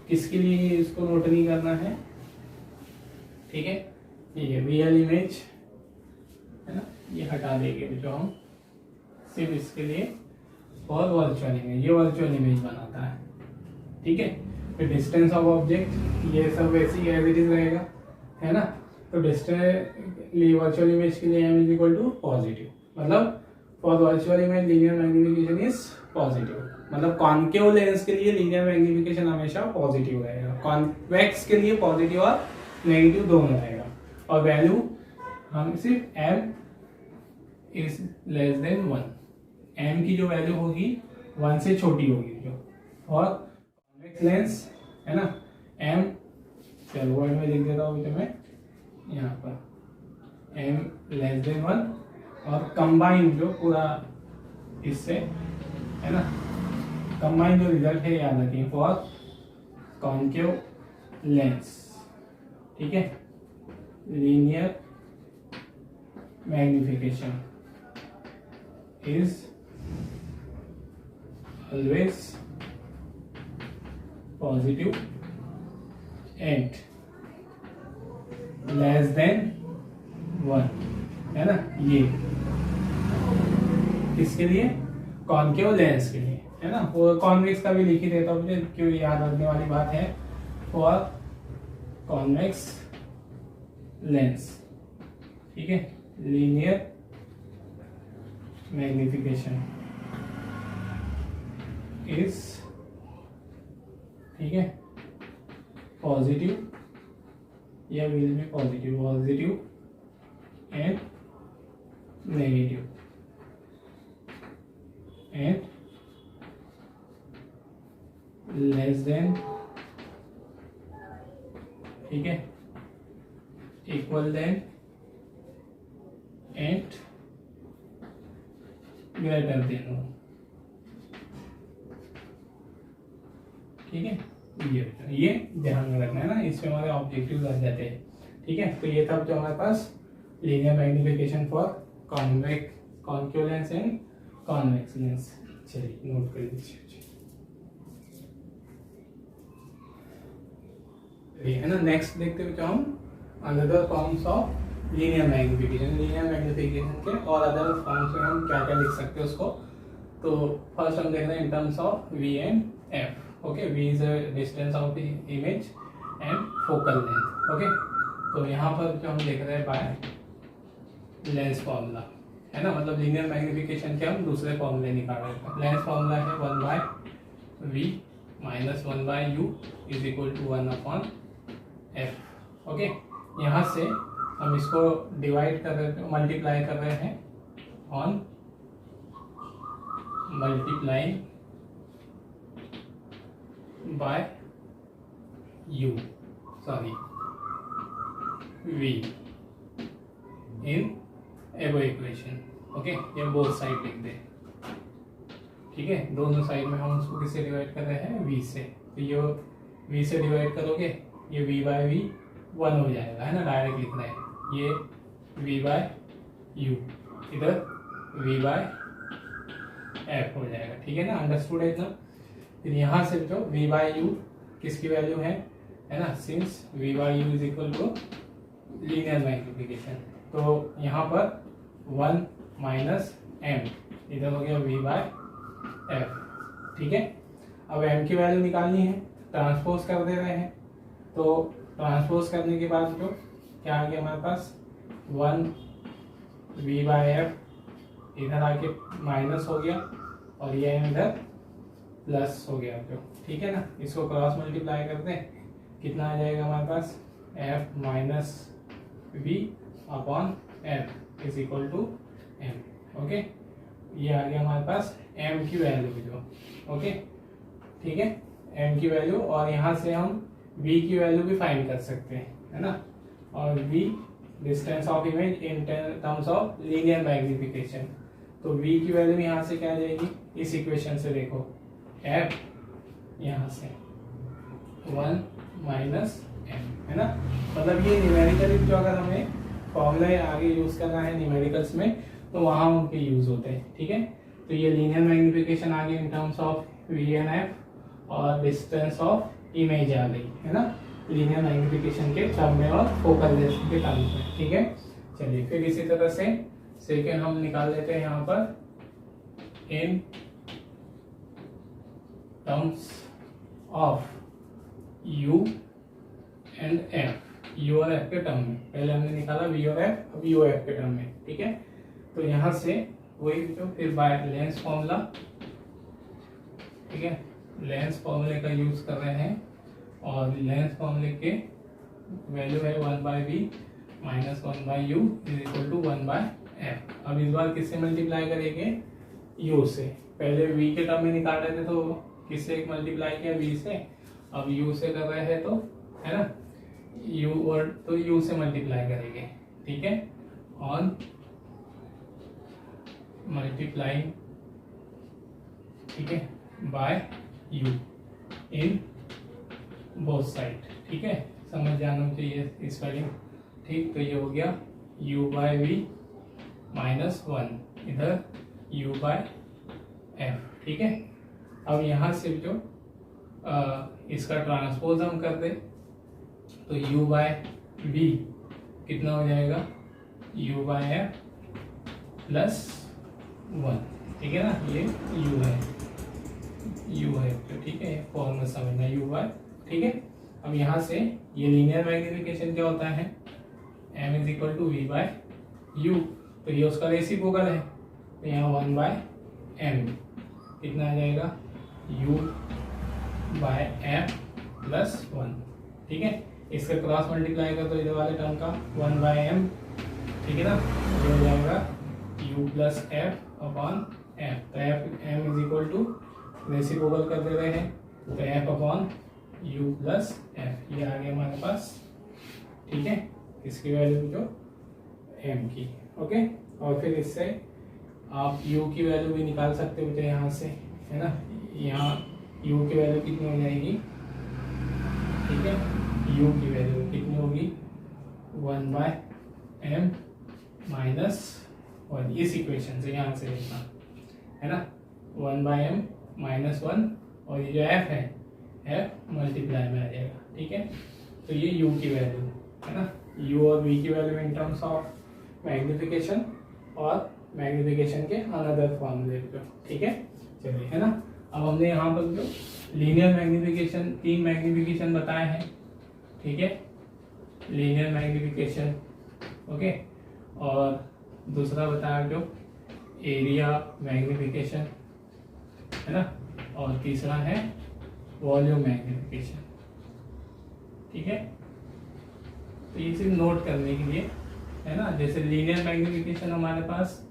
किसके लिए इसको नोट नहीं करना है, ठीक है, ये रियल इमेज, है ना, ये हटा देंगे जो हम सिर्फ इसके लिए और वर्चुअल इमेज, ये वर्चुअल इमेज बनाता है, ठीक है। फिर डिस्टेंस ऑफ ऑब्जेक्ट, ये सब वैसे ही एज इट इज रहेगा, है ना। तो डिस्टेंस वर्चुअल इमेज के लिए m is equal to positive, मतलब for virtual image linear magnification is positive, मतलब कॉन्केव लेंस के लिए लीनियर मैग्निफिकेशन हमेशा पॉजिटिव रहेगा, कॉन्वेक्स के लिए पॉजिटिव और नेगेटिव दोनों रहेगा। और वैल्यू हम सिर्फ m is less than 1, m की जो वैल्यू होगी 1 से छोटी होगी जो, और कॉन्वेक्स लेंस है ना m, चलो वर्ड में लिख देता हूँ मैं यहाँ पर, m लेस देन 1, और कंबाइन जो पूरा इससे है ना, कंबाइन जो रिजल्ट है याद रखिए फॉर कॉन्केव लेंस, ठीक है। Linear magnification is always positive and less than 1, है ना। ये इसके लिए कॉन्केव लेंस के लिए, है ना। वो कॉन्वेक्स का भी लिख ही देता हूँ मुझे, क्यों याद रखने वाली बात है, फॉर कॉन्वेक्स लेंस, ठीक है। लीनियर मैग्निफिकेशन इज, ठीक है, पॉजिटिव या will be positive and negative and less than, ठीक है, equal than and greater than, ठीक है। ये ध्यान में रखना है ना, इसमें हमारे ऑब्जेक्टिव आ जाते हैं, ठीक है। तो ये था जो हमारे पास linear magnification for concave lens and convex lens. चलिए नोट कर लीजिए, है ना। नेक्स्ट देखते हुए हम another forms of linear magnification, linear magnification के और अदर फॉर्म्स में हम क्या क्या लिख सकते हैं उसको। तो फर्स्ट हम देख रहे हैं in terms of v and f, okay. v is the distance of the image and focal length, okay. तो यहाँ पर जो हम देख रहे हैं बाय लेंस फॉर्मूला, है ना, मतलब लीनियर मैग्निफिकेशन के हम दूसरे फॉर्मूले निकाल रहे हैं। लेंस फॉर्मूला है 1/v minus 1/u is equal to 1/f, okay. यहाँ से हम इसको डिवाइड कर रहे हैं, मल्टीप्लाई कर रहे हैं on multiplying by u, sorry v इन एबो इक्वेशन, ओके। ये बोथ साइड लिख दे, ठीक है। दोनों साइड में हम उसको किससे डिवाइड कर रहे हैं, v से। तो ये v से डिवाइड करोगे, ये v/v 1 हो जाएगा, है ना, डायरेक्ट लिख रहे हैं। ये v/u इधर v/f हो जाएगा, ठीक है ना, अंडरस्टूड है इतना। फिर यहाँ से जो v/u किसकी वैल्यू है ना, since v/u is equal to linear magnification, तो यहाँ पर 1 माइनस m इधर हो गया v/f, ठीक है। अब m की वैल्यू निकालनी है, ट्रांसपोज कर दे रहे हैं। तो ट्रांसपोज करने के बाद जो क्या आ गया हमारे पास 1 v/f इधर आके माइनस हो गया, और ये इधर प्लस हो गया, जो ठीक है ना। इसको क्रॉस मल्टीप्लाई करते हैं, कितना आ जाएगा हमारे पास f minus v upon f is equal to m, okay. ये आ गया हमारे पास m की वैल्यू जो, ओके, ठीक है, m की वैल्यू। और यहाँ से हम v की वैल्यू भी फाइंड कर सकते हैं, है ना। और v distance of image in terms of linear magnification, तो v की वैल्यू यहाँ से क्या आ जाएगी, इस इक्वेशन से देखो, f यहाँ से 1 माइनस m, है ना। मतलब ये न्यूमेरिकल जो अगर हमें फॉर्मूला आगे यूज करना है न्यूमेरिकल्स में, तो वहाँ उनके यूज होते हैं, ठीक है। तो ये लीनियर मैग्निफिकेशन आ गई in terms of v and f, और डिस्टेंस ऑफ इमेज आ गई, है ना, लीनियर मैग्निफिकेशन के टर्म में और फोकल लेंथ के टर्म में, ठीक है। चलिए फिर इसी तरह से सेकेंड हम निकाल लेते हैं यहाँ पर in terms of u and f, u और f के टर्म में। पहले हमने निकाला v और f, अब u और f के टर्म में, ठीक है। तो यहाँ से वही जो फिर बाय लेंस फॉर्मूला, ठीक है, लेंस फॉर्मूले का यूज कर रहे हैं और लेंस फॉर्मूले के वैल्यू है 1/v minus 1/u is equal to 1/f। अब इस बार किससे मल्टीप्लाई करेंगे? u से। पहले v के टर्म में निकाल रहे थे तो किससे मल्टीप्लाई किया? v से। अब u से कर रहे हैं तो, है ना, u और तो u से मल्टीप्लाई करेंगे, ठीक है। ऑन मल्टीप्लाइंग, ठीक है, by u in both side, ठीक है। समझ जाना चाहिए स्पेलिंग, ठीक। तो ये हो गया u/v माइनस 1, इधर u/f, ठीक है। अब यहाँ से जो इसका ट्रांसपोज हम कर दे तो u/v कितना हो जाएगा? u/f प्लस 1, ठीक है ना, ये u है तो ठीक है, फॉर्मूला समझना u/, ठीक है। अब यहाँ से ये लीनियर मैग्निफिकेशन क्या होता है? m is equal to v/u, तो ये उसका रेसिप्रोकल है, तो यहाँ 1/m कितना आ जाएगा? u/f प्लस 1, ठीक है। इसका क्रॉस मल्टीप्लाई कर तो इधर वाले टर्म का 1/m, ठीक है ना, ये हो जाएगा u plus f upon f। तो m is equal to reciprocal कर दे रहे हैं तो f upon u plus f, ये आ गया हमारे पास, ठीक है। इसकी वैल्यू जो m की, ओके। और फिर इससे आप u की वैल्यू भी निकाल सकते हो यहाँ से, है ना। यहाँ u की वैल्यू कितनी हो जाएगी? ठीक है, u की वैल्यू कितनी होगी? 1/m माइनस 1, इस इक्वेशन से यहाँ से लिखना, है ना, 1/m माइनस 1, और ये जो f है, f मल्टीप्लाई में आ जाएगा, ठीक है। तो ये u की वैल्यू है ना, u और v की value in terms of magnification और मैग्निफिकेशन के अनदर फॉर्मूले पे, ठीक है। चलिए, है ना। अब हमने यहाँ पर जो लीनियर मैग्निफिकेशन, 3 मैग्निफिकेशन बताए हैं, ठीक है, लीनियर मैग्निफिकेशन, ओके, और दूसरा बताया जो एरिया मैग्निफिकेशन, है ना, और तीसरा है वॉल्यूम मैग्निफिकेशन, ठीक है। तो ये सिर्फ नोट करने के लिए, है ना। जैसे लीनियर मैग्निफिकेशन हमारे पास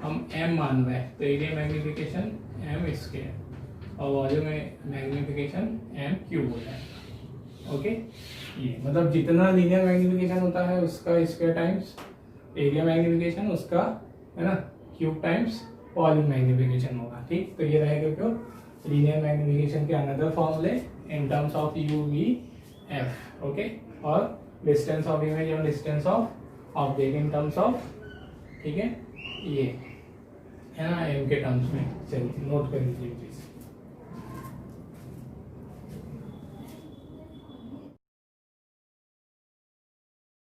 हम m मान रहे हैं तो एरिया मैग्निफिकेशन m स्क्वायर और वॉल्यूम मैग्निफिकेशन m क्यूब हो जाएगा, ओके। ये मतलब जितना लीनियर मैग्निफिकेशन होता है उसका स्क्वायर टाइम्स एरिया मैग्निफिकेशन, उसका, है ना, क्यूब टाइम्स वॉल्यूम मैग्निफिकेशन होगा, ठीक। तो ये रहेगा क्यों? लीनियर मैग्निफिकेशन के अनदर फॉर्मूले in terms of u v f, okay, और डिस्टेंस ऑफ इमेज और distance of object in terms of, ठीक है, ये, है ना, m के टर्म्स में। चलिए नोट कर लीजिए प्लीज।